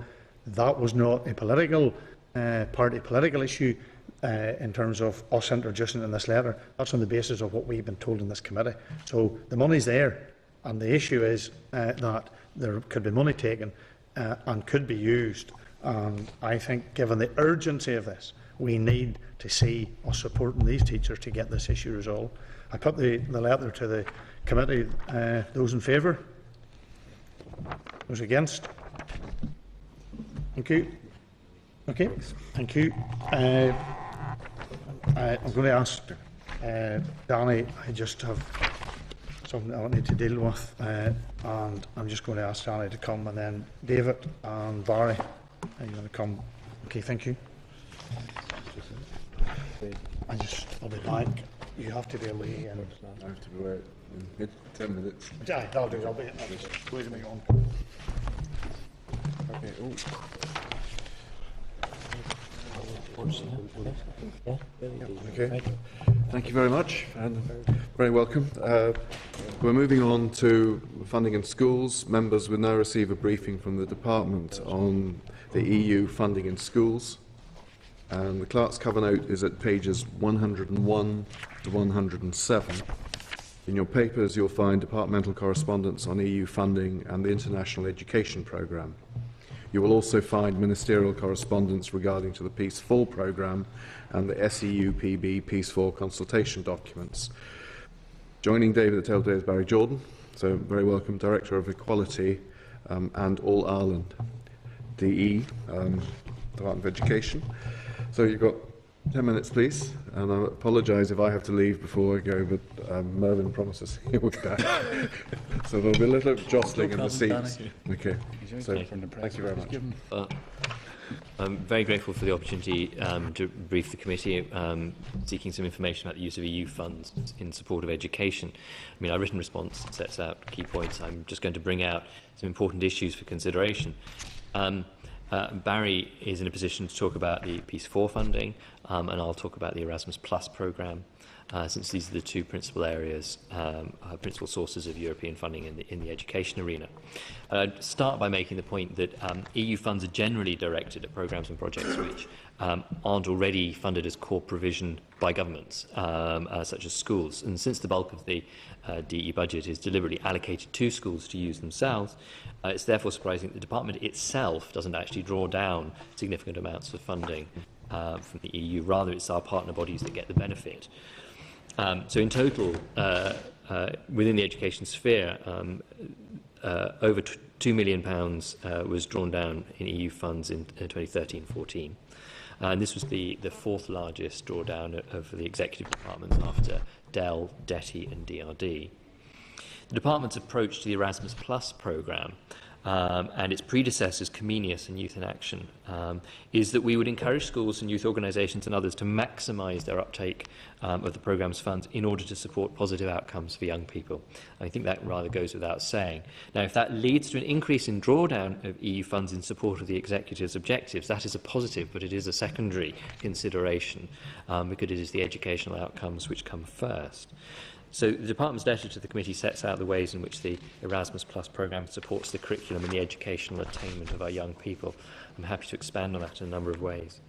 That was not a political political issue in terms of us introducing it in this letter. That's on the basis of what we've been told in this committee. So the money's there, and the issue is that there could be money taken and could be used. And I think, given the urgency of this, we need to see us supporting these teachers to get this issue resolved. I put the letter to the committee. Those in favour? Those against? Thank you. Okay, thank you. I'm going to ask Danny, I just have something I need to deal with, and I'm just going to ask Danny to come, and then David and Barry, are you going to come? Okay, thank you. I'll be back. You have to be away. And I have to be away in 10 minutes. Yeah, that'll do. I'll be wait a minute on. Okay. Okay. Thank you very much, and very welcome. We're moving on to funding in schools. Members will now receive a briefing from the Department on the EU funding in schools. And the Clerk's cover note is at pages 101 to 107. In your papers, you'll find departmental correspondence on EU funding and the International Education Programme. You will also find ministerial correspondence regarding to the Peace 4 programme and the SEUPB Peace 4 consultation documents. Joining David at the table today is Barry Jordan, so very welcome, Director of Equality and All Ireland, DE, Department of Education. So you've got 10 minutes, please, and I apologise if I have to leave before I go, but Mervyn promises he will be back. So there'll be a little jostling in the seats. Okay, so thank you very much. I'm very grateful for the opportunity to brief the committee, seeking some information about the use of EU funds in support of education. I mean, our written response sets out key points. I'm just going to bring out some important issues for consideration. Barry is in a position to talk about the Peace 4 funding, and I'll talk about the Erasmus Plus programme. since these are the two principal areas, principal sources of European funding in the education arena. I'd start by making the point that EU funds are generally directed at programmes and projects which aren't already funded as core provision by governments, such as schools. And since the bulk of the DE budget is deliberately allocated to schools to use themselves, it's therefore surprising that the department itself doesn't actually draw down significant amounts of funding from the EU. Rather, it's our partner bodies that get the benefit. So in total, within the education sphere, over £2 million was drawn down in EU funds in 2013-14. And this was the fourth largest drawdown of the executive departments after DEL, DETI and DRD. The department's approach to the Erasmus Plus programme and its predecessors, Comenius and Youth in Action, is that we would encourage schools and youth organisations and others to maximise their uptake of the programme's funds in order to support positive outcomes for young people. I think that rather goes without saying. Now, if that leads to an increase in drawdown of EU funds in support of the executive's objectives, that is a positive, but it is a secondary consideration because it is the educational outcomes which come first. So the Department's letter to the committee sets out the ways in which the Erasmus Plus programme supports the curriculum and the educational attainment of our young people. I'm happy to expand on that in a number of ways.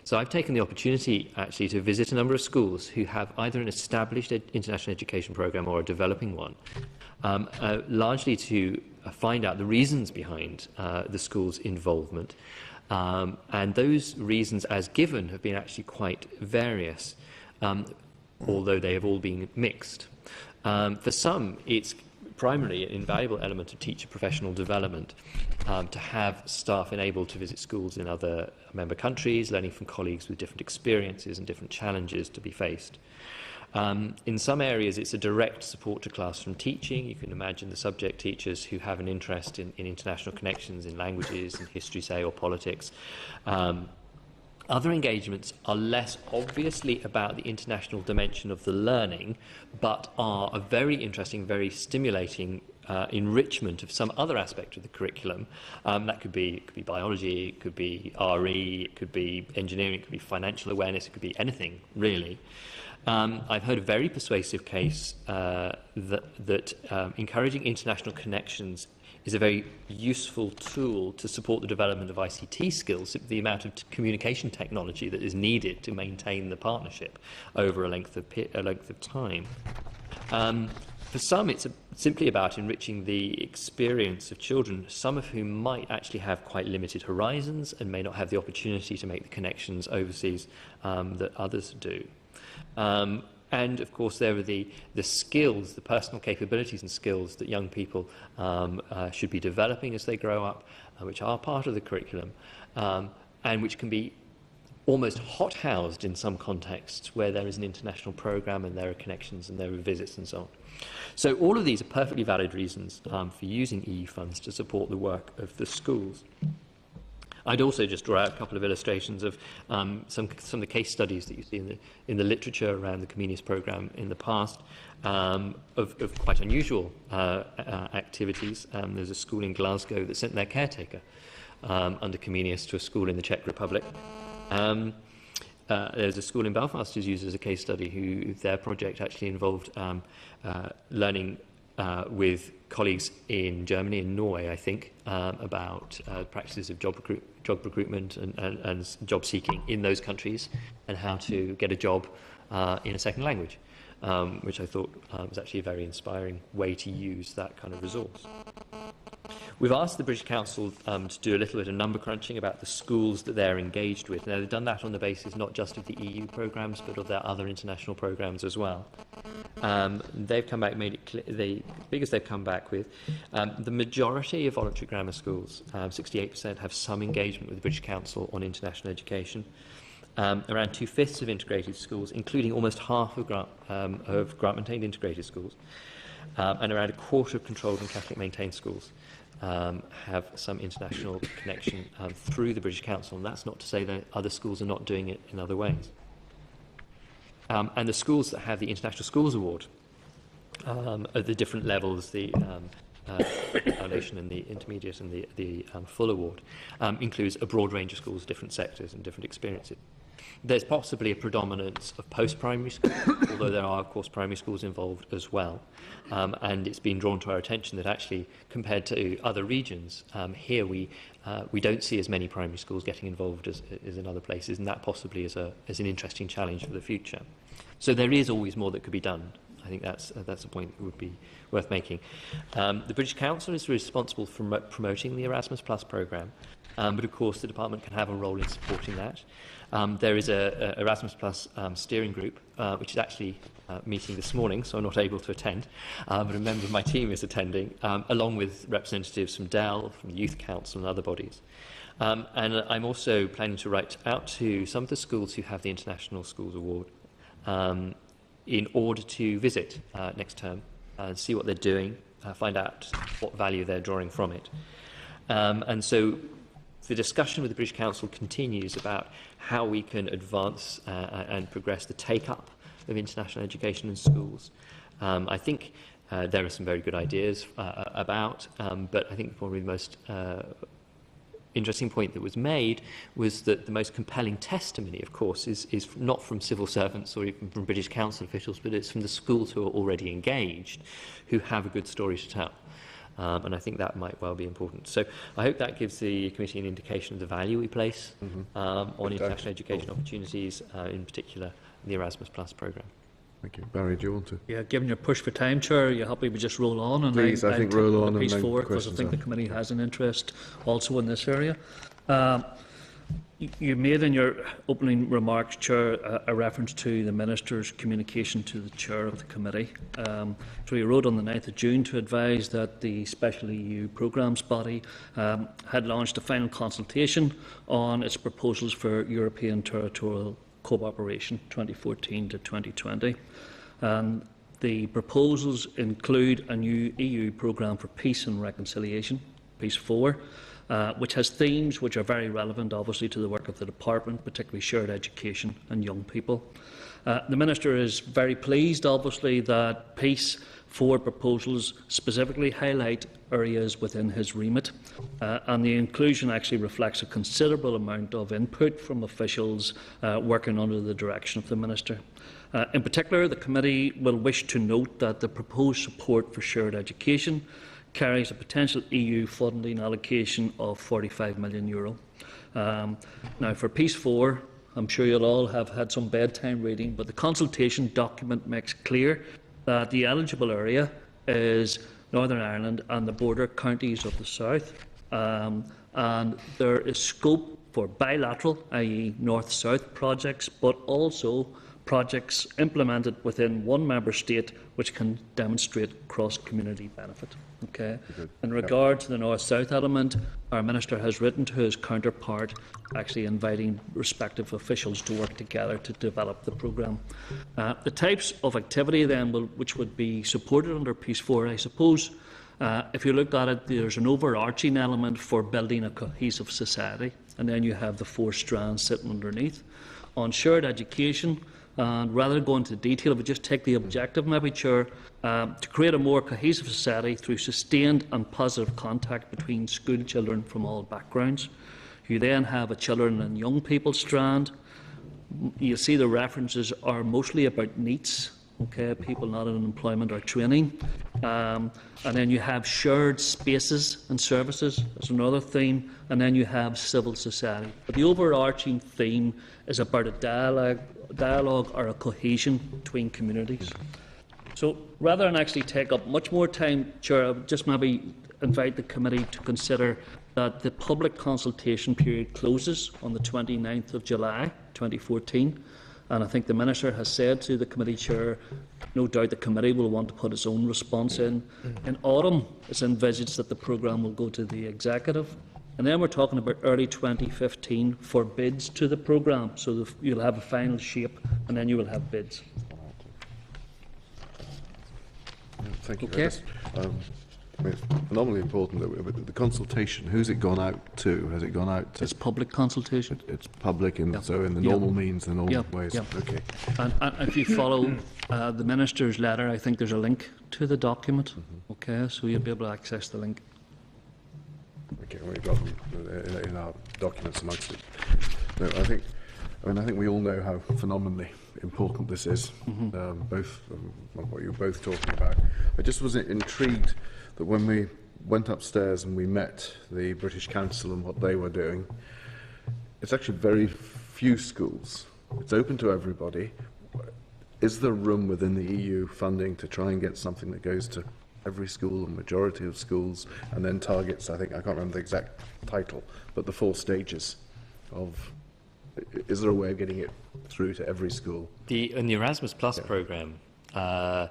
So I've taken the opportunity actually to visit a number of schools who have either an established international education programme or a developing one, largely to find out the reasons behind the school's involvement. And those reasons as given have been actually quite various. Although they have all been mixed. For some, it's primarily an invaluable element of teacher professional development to have staff enabled to visit schools in other member countries, learning from colleagues with different experiences and different challenges to be faced. In some areas, it's a direct support to classroom teaching. You can imagine the subject teachers who have an interest in international connections, in languages, in history, say, or politics. Other engagements are less obviously about the international dimension of the learning, but are a very interesting, very stimulating enrichment of some other aspect of the curriculum. That could be biology, it could be RE, it could be engineering, it could be financial awareness, it could be anything, really. I've heard a very persuasive case that encouraging international connections is a very useful tool to support the development of ICT skills, the amount of communication technology that is needed to maintain the partnership over a length of time. For some, it's simply about enriching the experience of children, some of whom might actually have quite limited horizons and may not have the opportunity to make the connections overseas that others do. And, of course, there are the skills, the personal capabilities and skills that young people should be developing as they grow up, which are part of the curriculum, and which can be almost hot-housed in some contexts where there is an international programme and there are connections and there are visits and so on. So all of these are perfectly valid reasons for using EU funds to support the work of the schools. I'd also just draw out a couple of illustrations of some of the case studies that you see in the literature around the Comenius programme in the past of quite unusual activities. There's a school in Glasgow that sent their caretaker under Comenius to a school in the Czech Republic. There's a school in Belfast who's used as a case study who their project actually involved learning with colleagues in Germany and Norway, I think, about practices of job recruitment and job seeking in those countries and how to get a job in a second language, which I thought was actually a very inspiring way to use that kind of resource. We've asked the British Council to do a little bit of number crunching about the schools that they're engaged with. Now, they've done that on the basis not just of the EU programmes, but of their other international programmes as well. They've come back, made it clear, the figures they've come back with, the majority of voluntary grammar schools, 68%, have some engagement with the British Council on international education. Around 2/5 of integrated schools, including almost half of grant-maintained integrated schools, and around a quarter of controlled and Catholic-maintained schools have some international connection through the British Council, and that's not to say that other schools are not doing it in other ways. And the schools that have the International Schools Award at the different levels, the foundation and the intermediate and the full award, includes a broad range of schools, different sectors and different experiences. There's possibly a predominance of post-primary schools, although there are, of course, primary schools involved as well. And it's been drawn to our attention that actually, compared to other regions, here we don't see as many primary schools getting involved as in other places, and that possibly is an interesting challenge for the future. So there is always more that could be done. I think that's a point that would be worth making. The British Council is responsible for promoting the Erasmus Plus programme, but of course the department can have a role in supporting that. There is a Erasmus Plus steering group, which is actually meeting this morning, so I'm not able to attend, but a member of my team is attending, along with representatives from DEL, from the Youth Council and other bodies. And I'm also planning to write out to some of the schools who have the International Schools Award in order to visit next term and see what they're doing, find out what value they're drawing from it. And so the discussion with the British Council continues about how we can advance and progress the take-up of international education in schools. I think there are some very good ideas about, but I think probably the most interesting point that was made was that the most compelling testimony, of course, is not from civil servants or even from British Council officials, but it's from the schools who are already engaged, who have a good story to tell. And I think that might well be important. So I hope that gives the committee an indication of the value we place on international education opportunities, in particular the Erasmus Plus programme. Thank you. Barry, do you want to? Yeah, given your push for time, Chair, you're happy we just roll on? And Please, I think roll on and piece then forward, because I questions think the committee has an interest also in this area. You made in your opening remarks, Chair, a reference to the Minister's communication to the Chair of the committee. So you wrote on the 9th of June to advise that the Special EU Programmes body had launched a final consultation on its proposals for European territorial cooperation 2014 to 2020. And the proposals include a new EU programme for peace and reconciliation, Peace 4, which has themes which are very relevant, obviously, to the work of the department, particularly shared education and young people. The Minister is very pleased, obviously, that Peace 4 proposals specifically highlight areas within his remit, and the inclusion actually reflects a considerable amount of input from officials working under the direction of the Minister. In particular, the committee will wish to note that the proposed support for shared education carries a potential EU funding allocation of €45 million. Now, for Peace 4, I'm sure you'll all have had some bedtime reading, but the consultation document makes clear that the eligible area is Northern Ireland and the border counties of the south, and there is scope for bilateral, i.e. north-south projects, but also projects implemented within one member state which can demonstrate cross-community benefit. Okay. In regard to the north-south element, our Minister has written to his counterpart actually inviting respective officials to work together to develop the programme. The types of activity then which would be supported under Peace 4, I suppose, if you look at it, there's an overarching element for building a cohesive society, and then you have the 4 strands sitting underneath. On shared education, and rather than go into detail, but just take the objective, maybe, Chair, to create a more cohesive society through sustained and positive contact between school children from all backgrounds. You then have a children and young people strand. You'll see the references are mostly about NEETs, okay, people not in employment or training. And then you have shared spaces and services, that's another theme, and then you have civil society. But the overarching theme is about a dialogue or a cohesion between communities. So rather than actually take up much more time, Chair, I would just maybe invite the committee to consider that the public consultation period closes on the 29th of July 2014, and I think the Minister has said to the committee chair, no doubt the committee will want to put its own response in. In autumn, it's envisaged that the programme will go to the executive, and then we're talking about early 2015 for bids to the programme, so you'll have a final shape and then you will have bids. Thank you. Okay. It's phenomenally important that the consultation, who's it gone out to? Has it gone out to... It's public consultation. It's public, so in the normal means, the normal ways. Okay. And if you follow the Minister's letter, I think there's a link to the document. Okay, so you'll be able to access the link. Okay, we've got them in our documents amongst it. No, I think I mean, I think we all know how phenomenally important this is, both what you're both talking about. I just was intrigued that when we went upstairs and we met the British Council and what they were doing, it's actually very few schools. It's open to everybody. Is there room within the EU funding to try and get something that goes to every school, a majority of schools, and then targets, I can't remember the exact title, but the 4 stages of, is there a way of getting it through to every school? In the Erasmus Plus programme, I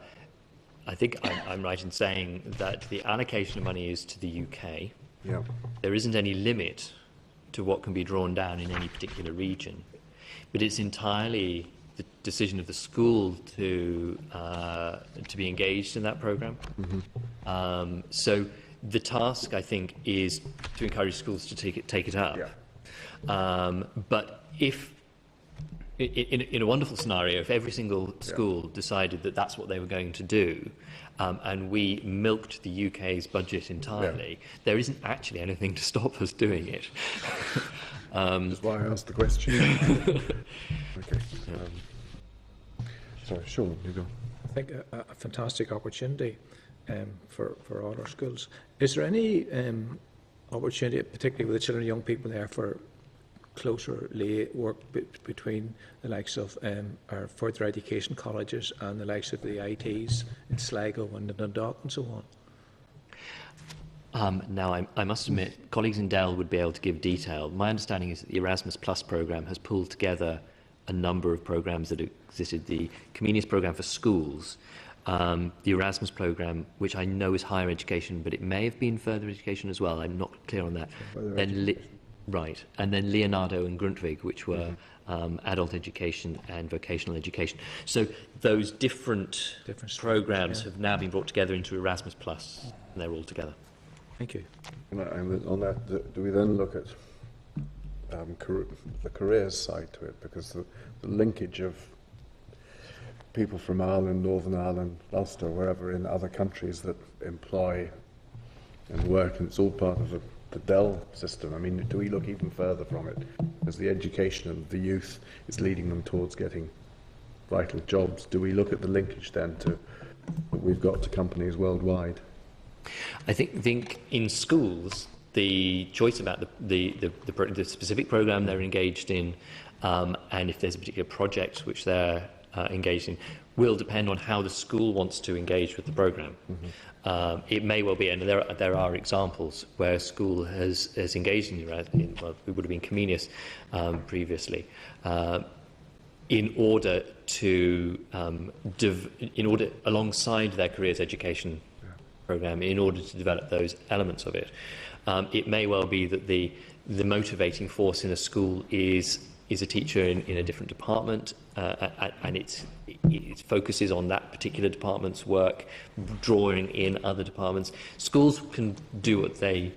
think I'm right in saying that the allocation of money is to the UK. Yeah. There isn't any limit to what can be drawn down in any particular region, but it's entirely the decision of the school to be engaged in that programme. So the task, I think, is to encourage schools to take it up. Yeah. But if in a wonderful scenario, if every single school decided that that's what they were going to do, and we milked the UK's budget entirely, there isn't actually anything to stop us doing it. That's why I asked the question. Okay. Sorry, Sean, you go. I think a fantastic opportunity for all our schools. Is there any opportunity, particularly with the children and young people there, for closer work between the likes of our further education colleges and the likes of the ITs in Sligo and in Dundalk and so on? Now, I must admit, colleagues in Dell would be able to give detail. My understanding is that the Erasmus Plus programme has pulled together a number of programmes that existed. The Comenius programme for schools, the Erasmus programme, which I know is higher education, but it may have been further education as well. I'm not clear on that. Right, and then Leonardo and Grundtvig, which were adult education and vocational education. So those different programmes have now been brought together into Erasmus Plus, and they're all together. Thank you. And on that, do we then look at the careers side to it? Because the linkage of people from Ireland, Northern Ireland, Ulster, wherever in other countries that employ and work, and it's all part of the Dell system. I mean, do we look even further from it? As the education of the youth is leading them towards getting vital jobs, do we look at the linkage then to that we've got to companies worldwide? I think in schools, the choice about the specific programme they're engaged in, and if there's a particular project which they're engaged in, will depend on how the school wants to engage with the programme. It may well be, and there are examples where a school has engaged in well, it would have been Comenius previously, in order alongside their careers education programme, in order to develop those elements of it. It may well be that the motivating force in a school is a teacher in a different department, and it focuses on that particular department's work, drawing in other departments. Schools can do what they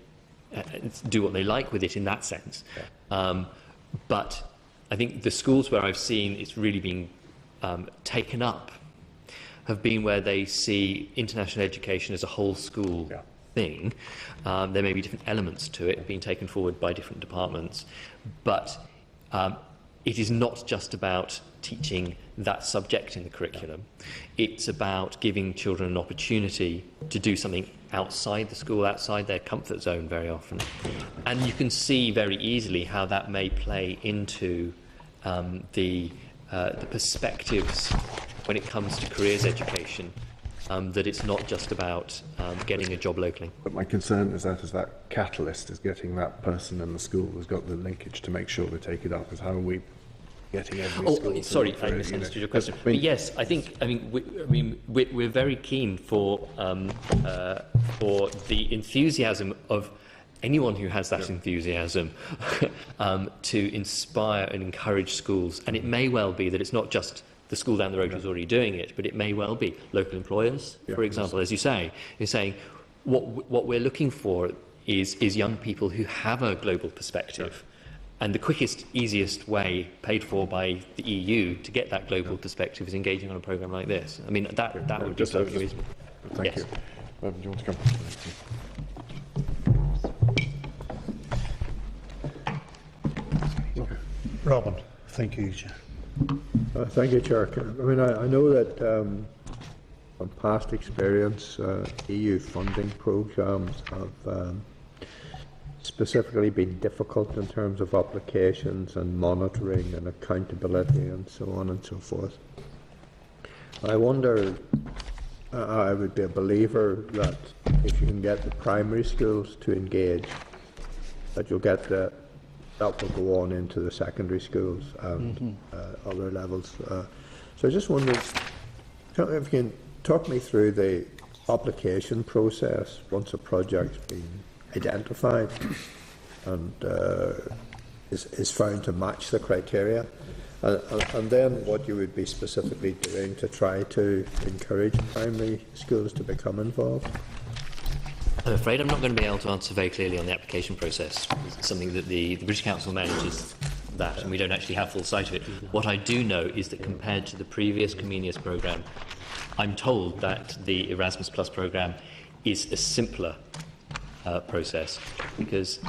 like with it in that sense, but I think the schools where I've seen it's really being taken up have been where they see international education as a whole school thing. There may be different elements to it being taken forward by different departments, but it is not just about teaching that subject in the curriculum. It's about giving children an opportunity to do something outside the school, outside their comfort zone very often. And you can see very easily how that may play into the perspectives when it comes to careers education, that it's not just about getting a job locally. But my concern is that catalyst is getting that person in the school who's got the linkage to make sure they take it up. Is how are we getting every school? Sorry, I misunderstood your question. But yes, we're very keen for the enthusiasm of anyone who has that enthusiasm to inspire and encourage schools. And it may well be that it's not just the school down the road who's already doing it, but it may well be local employers, for example, as you say, is saying what we're looking for is young people who have a global perspective. And the quickest, easiest way, paid for by the EU, to get that global perspective is engaging on a programme like this. I mean, that would be totally reasonable. Thank you. Do you want to come? Robin, Thank you, Chair. Thank you, Chair. I mean, I know that from past experience, EU funding programmes have specifically been difficult in terms of applications and monitoring and accountability and so on and so forth. I wonder, I would be a believer that if you can get the primary schools to engage, that you'll get that will go on into the secondary schools and other levels. So I just wondered if you can talk me through the application process once a project's been identified and is found to match the criteria, and then what you would be specifically doing to try to encourage primary schools to become involved. I'm afraid I'm not going to be able to answer very clearly on the application process. It's something that the British Council manages that, and we don't actually have full sight of it. What I do know is that compared to the previous Comenius programme, I'm told that the Erasmus Plus programme is a simpler process, because,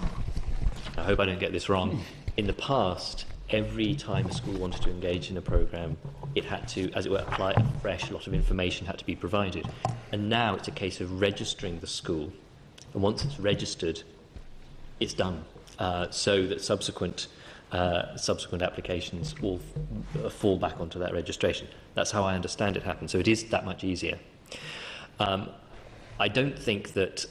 I hope I don't get this wrong, in the past, every time a school wanted to engage in a programme, it had to, as it were, apply afresh. A lot of information had to be provided. And now it's a case of registering the school. And once it's registered, it's done. So that subsequent applications will fall back onto that registration. That's how I understand it happens. So it is that much easier. I don't think that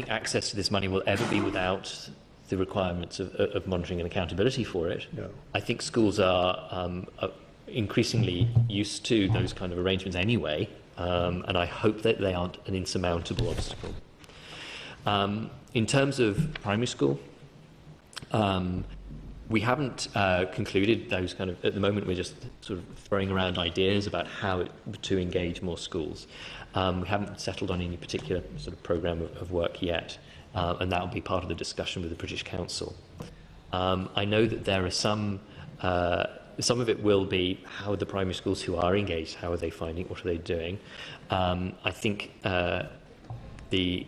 access to this money will ever be without the requirements of monitoring and accountability for it. No. I think schools are increasingly used to those kind of arrangements anyway, and I hope that they aren't an insurmountable obstacle. In terms of primary school, we haven't concluded those kind of, at the moment we're just sort of throwing around ideas about how to engage more schools. We haven't settled on any particular sort of programme of work yet, and that will be part of the discussion with the British Council. I know that there are some of it will be how are the primary schools who are engaged, how are they finding, what are they doing. I think the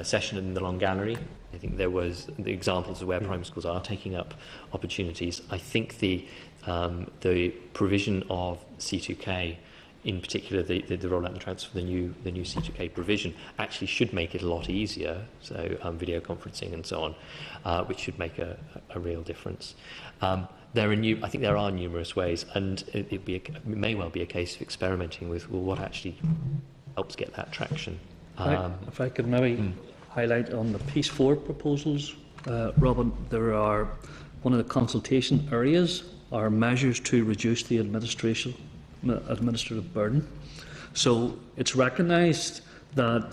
session in the Long Gallery, I think there was the examples of where primary schools are taking up opportunities. I think the provision of C2K, in particular the rollout and transfer of the new C2K provision, actually should make it a lot easier. So video conferencing and so on, which should make a real difference. I think there are numerous ways, and it may well be a case of experimenting with what actually helps get that traction. If I could maybe highlight on the Piece 4 proposals, Robin, there are one of the consultation areas are measures to reduce the administrative burden. So it's recognised that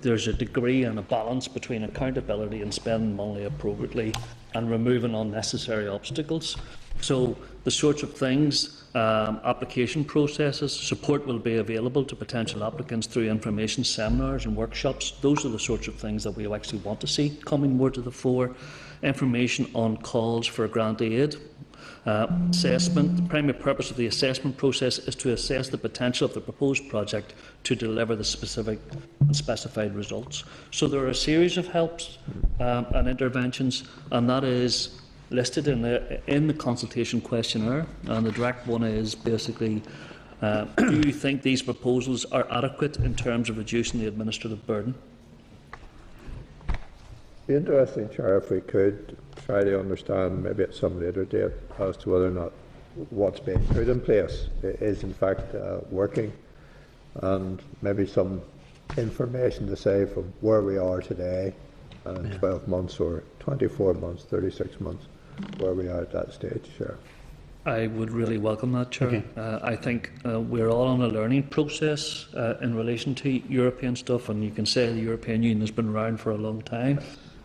there's a degree and a balance between accountability and spending money appropriately and removing unnecessary obstacles. So the sorts of things, application processes, support will be available to potential applicants through information seminars and workshops. Those are the sorts of things that we actually want to see coming more to the fore. Information on calls for grant aid. Assessment. The primary purpose of the assessment process is to assess the potential of the proposed project to deliver the specific and specified results. So there are a series of helps and interventions, and that is listed in the consultation questionnaire. And the direct one is basically, do you think these proposals are adequate in terms of reducing the administrative burden? It'd be interesting, Chair, if we could try to understand, maybe at some later date, as to whether or not what's being put in place is in fact working, and maybe some information to say from where we are today, 12 months or 24 months, 36 months, where we are at that stage, Chair. I would really welcome that, Chair. Okay. I think we're all on a learning process in relation to European stuff, and you can say the European Union has been around for a long time.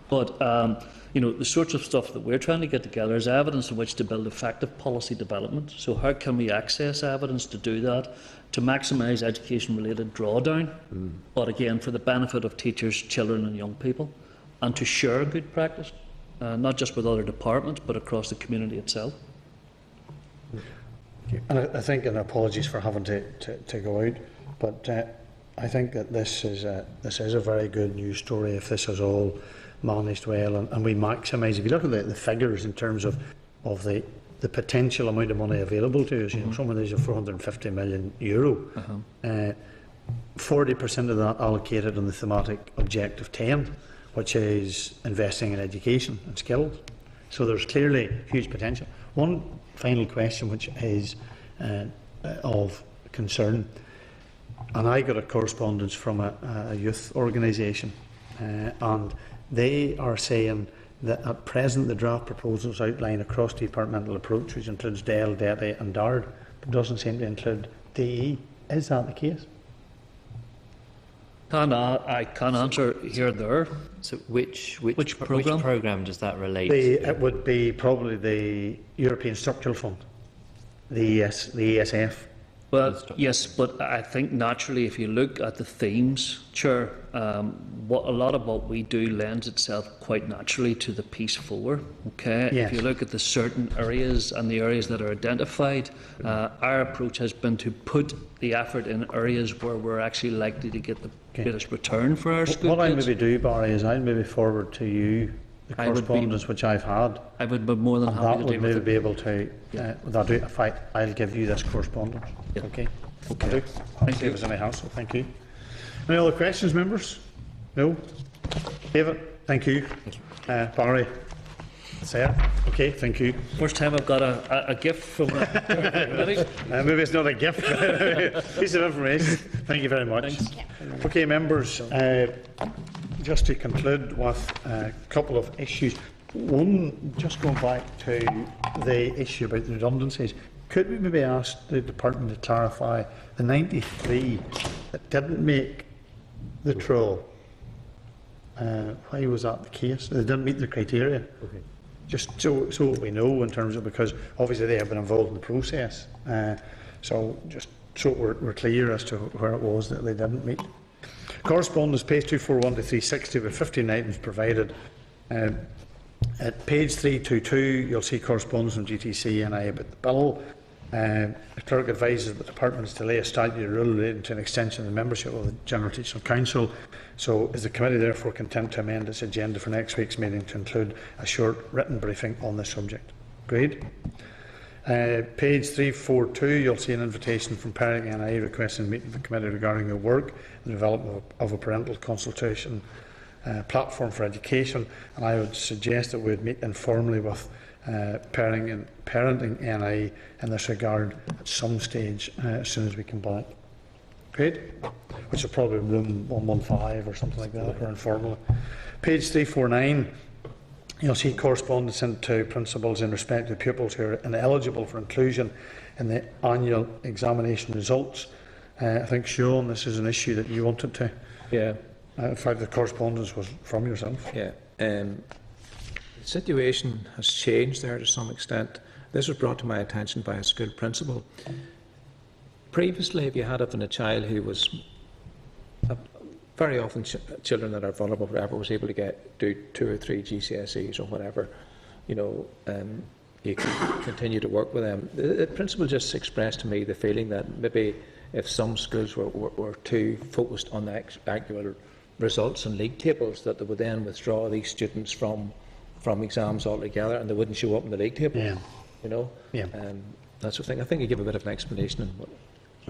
But the sorts of stuff that we're trying to get together is evidence in which to build effective policy development. So how can we access evidence to do that, to maximise education-related drawdown, but again for the benefit of teachers, children and young people, and to share good practice, not just with other departments, but across the community itself. And I think, and apologies for having to go out, but I think that this is a very good news story if this is all managed well, and we maximise. If you look at the figures in terms of the potential amount of money available to us, you know, some of these are €450 million. 40% of that allocated on the thematic objective 10, which is investing in education and skills. So there's clearly huge potential. One final question, which is of concern, and I got a correspondence from a youth organisation, and they are saying that at present the draft proposals outline a cross-departmental approach which includes DEL, DETI and DARD, but doesn't seem to include DE. Is that the case? I can't answer here or there. So which programme? Which programme does that relate to? It would be probably the European Structural Fund, the ESF. Well, yes, but I think naturally, if you look at the themes, Chair, a lot of what we do lends itself quite naturally to the Peace 4. Okay, yes. If you look at the certain areas and the areas that are identified, our approach has been to put the effort in areas where we're actually likely to get the greatest return for our school What kids. I maybe do, Barry, is I'll maybe forward to you the correspondence which I've had. I would be more than and happy that to would deal maybe with be it. able to. I'll give you this correspondence. Yeah. Okay. Okay. Thank you. If there's any hassle, thank you. Any other questions, members? No. David, thank you. Barry. Sarah. Okay, thank you. First time I've got a gift from maybe it's not a gift, piece of information. Thank you very much. Thanks. Okay, members, just to conclude with a couple of issues. One, just going back to the issue about the redundancies, could we maybe ask the department to clarify the 93 that didn't make the trial? Why was that the case? They didn't meet the criteria. Okay. Just so we know in terms of, because obviously they have been involved in the process. So just so we're clear as to where it was that they didn't meet. Correspondence, page 241 to 360, with 15 items provided. At page 322, you'll see correspondence from GTC and I about the bill. The clerk advises the department to lay a statutory rule relating to an extension of the membership of the General Teaching Council. So is the committee therefore content to amend its agenda for next week's meeting to include a short written briefing on this subject? Agreed. Page 342, you'll see an invitation from Parent NI requesting a meeting with the committee regarding the work and development of a parental consultation platform for education, and I would suggest that we would meet informally with Parenting NI in this regard at some stage as soon as we come back. Great. Which is probably room 115 or something like that, or informally. Page 349, you'll see correspondence sent to principals in respect to pupils who are ineligible for inclusion in the annual examination results. I think, Sean, this is an issue that you wanted to. Yeah. In fact, the correspondence was from yourself. Yeah. The situation has changed there to some extent. This was brought to my attention by a school principal. Previously, if you had a child who was very often children that are vulnerable, whatever, was able to do 2 or 3 GCSEs or whatever, you know, you can continue to work with them. The principal just expressed to me the feeling that maybe if some schools were too focused on the actual results and league tables, that they would then withdraw these students from exams altogether, and they wouldn't show up in the league table. Yeah. You know. Yeah. That's the thing. I think you give a bit of an explanation, and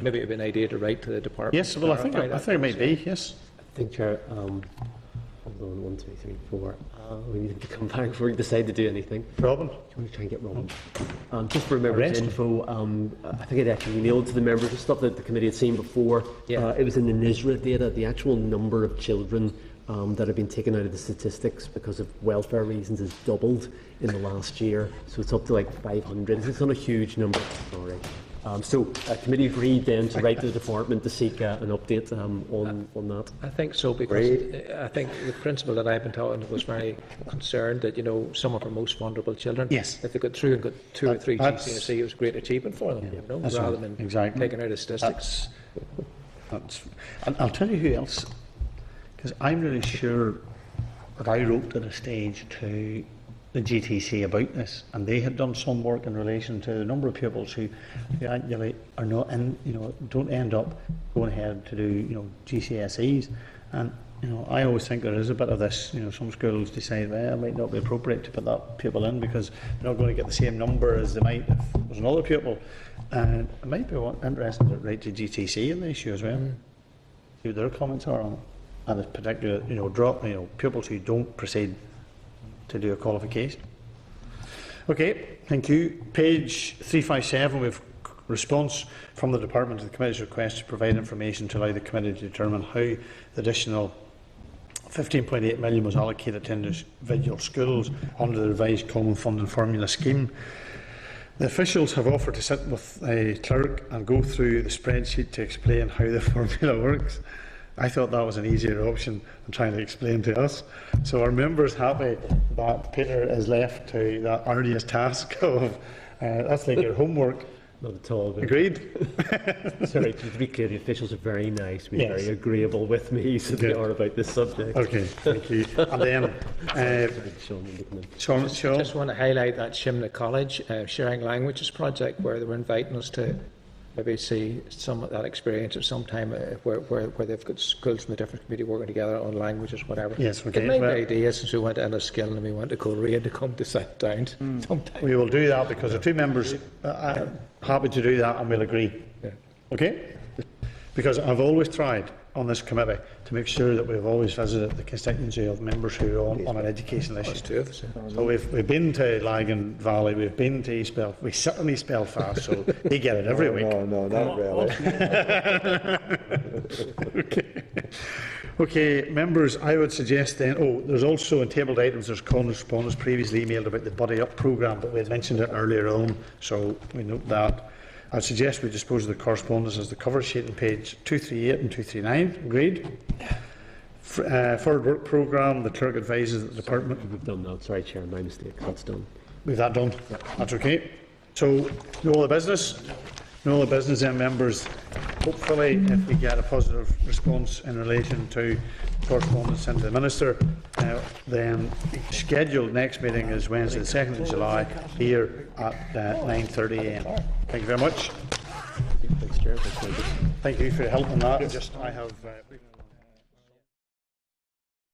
maybe it would be an idea to write to the department. Yes. Well, I think it might be. Yes. I think, Chair, hold on, 1, 2, 3, 4. We need to come back before we decide to do anything. Robin? Do you want to try and get Robin? Just for members' info, I think I'd actually emailed to the members the stuff that the committee had seen before. Yeah. It was in the NISRA data, the actual number of children that have been taken out of the statistics because of welfare reasons has doubled in the last year. So it's up to like 500. It's not a huge number. Sorry. So a committee agreed then to write to the department to seek an update on that. I think so, because I think the principal that I've been talking to was very concerned that, you know, some of our most vulnerable children, yes, if they got through and got 2 or 3 GCSE, it was a great achievement for them, you know, rather than taking out of statistics. And I'll tell you who else, because I'm really sure that I wrote at a stage to the GTC about this, and they had done some work in relation to the number of pupils who actually are not in, you know, don't end up going ahead to do, you know, GCSEs, and You know, I always think there is a bit of this. You know, some schools decide, well, it might not be appropriate to put that pupil in because they're not going to get the same number as they might if there was another pupil. And it might be interesting to write to GTC on the issue as well. See what their comments are on it. And in particular, you know, pupils who don't proceed to do a qualification. Okay, thank you. Page 357, we have response from the Department to the Committee's request to provide information to allow the Committee to determine how the additional 15.8 million was allocated to individual schools under the revised Common Funding Formula scheme. The officials have offered to sit with a clerk and go through the spreadsheet to explain how the formula works. I thought that was an easier option than trying to explain to us. So are members happy that Peter is left to that arduous task of that's like your homework? Not at all. Agreed? Sorry, to be clear, the officials are very nice, very agreeable with me, so they are about this subject. Okay, thank you. And then, Sean. Just want to highlight that Shimna College Sharing Languages project, where they were inviting us to maybe see some of that experience at some time where they've got schools from the different community working together on languages, whatever. Yes, okay. It might be ideas since we went to Enniskillen and we went to Coleraine to come to sit down sometime. We will do that because the two members are happy to do that and we'll agree. Yeah. Okay? Because I've always tried on this committee to make sure that we've always visited the constituency of members who are on an educational issue. That's two of us. So we've been to Lagan Valley, we've been to East Belfast, we sit in East Belfast, so they get it every week. No, not really. Okay, members, I would suggest then, there's also in tabled items, there's correspondence previously emailed about the Buddy Up programme, but we had mentioned it earlier on, so we note that. I'd suggest we dispose of the correspondence as the cover sheet on page 238 and 239. Agreed? Forward work programme, the clerk advises that the department... We've done that. Sorry, Chair, my mistake. That's done. We've that done? Yeah. That's okay. So, no other business? No other business then, members. Hopefully, if we get a positive response in relation to correspondence sent to the Minister, then the scheduled next meeting is Wednesday the 2nd of July here at 9:30 a.m. Thank you very much. Thanks, Chair. Thank you for your help on that. Just I have...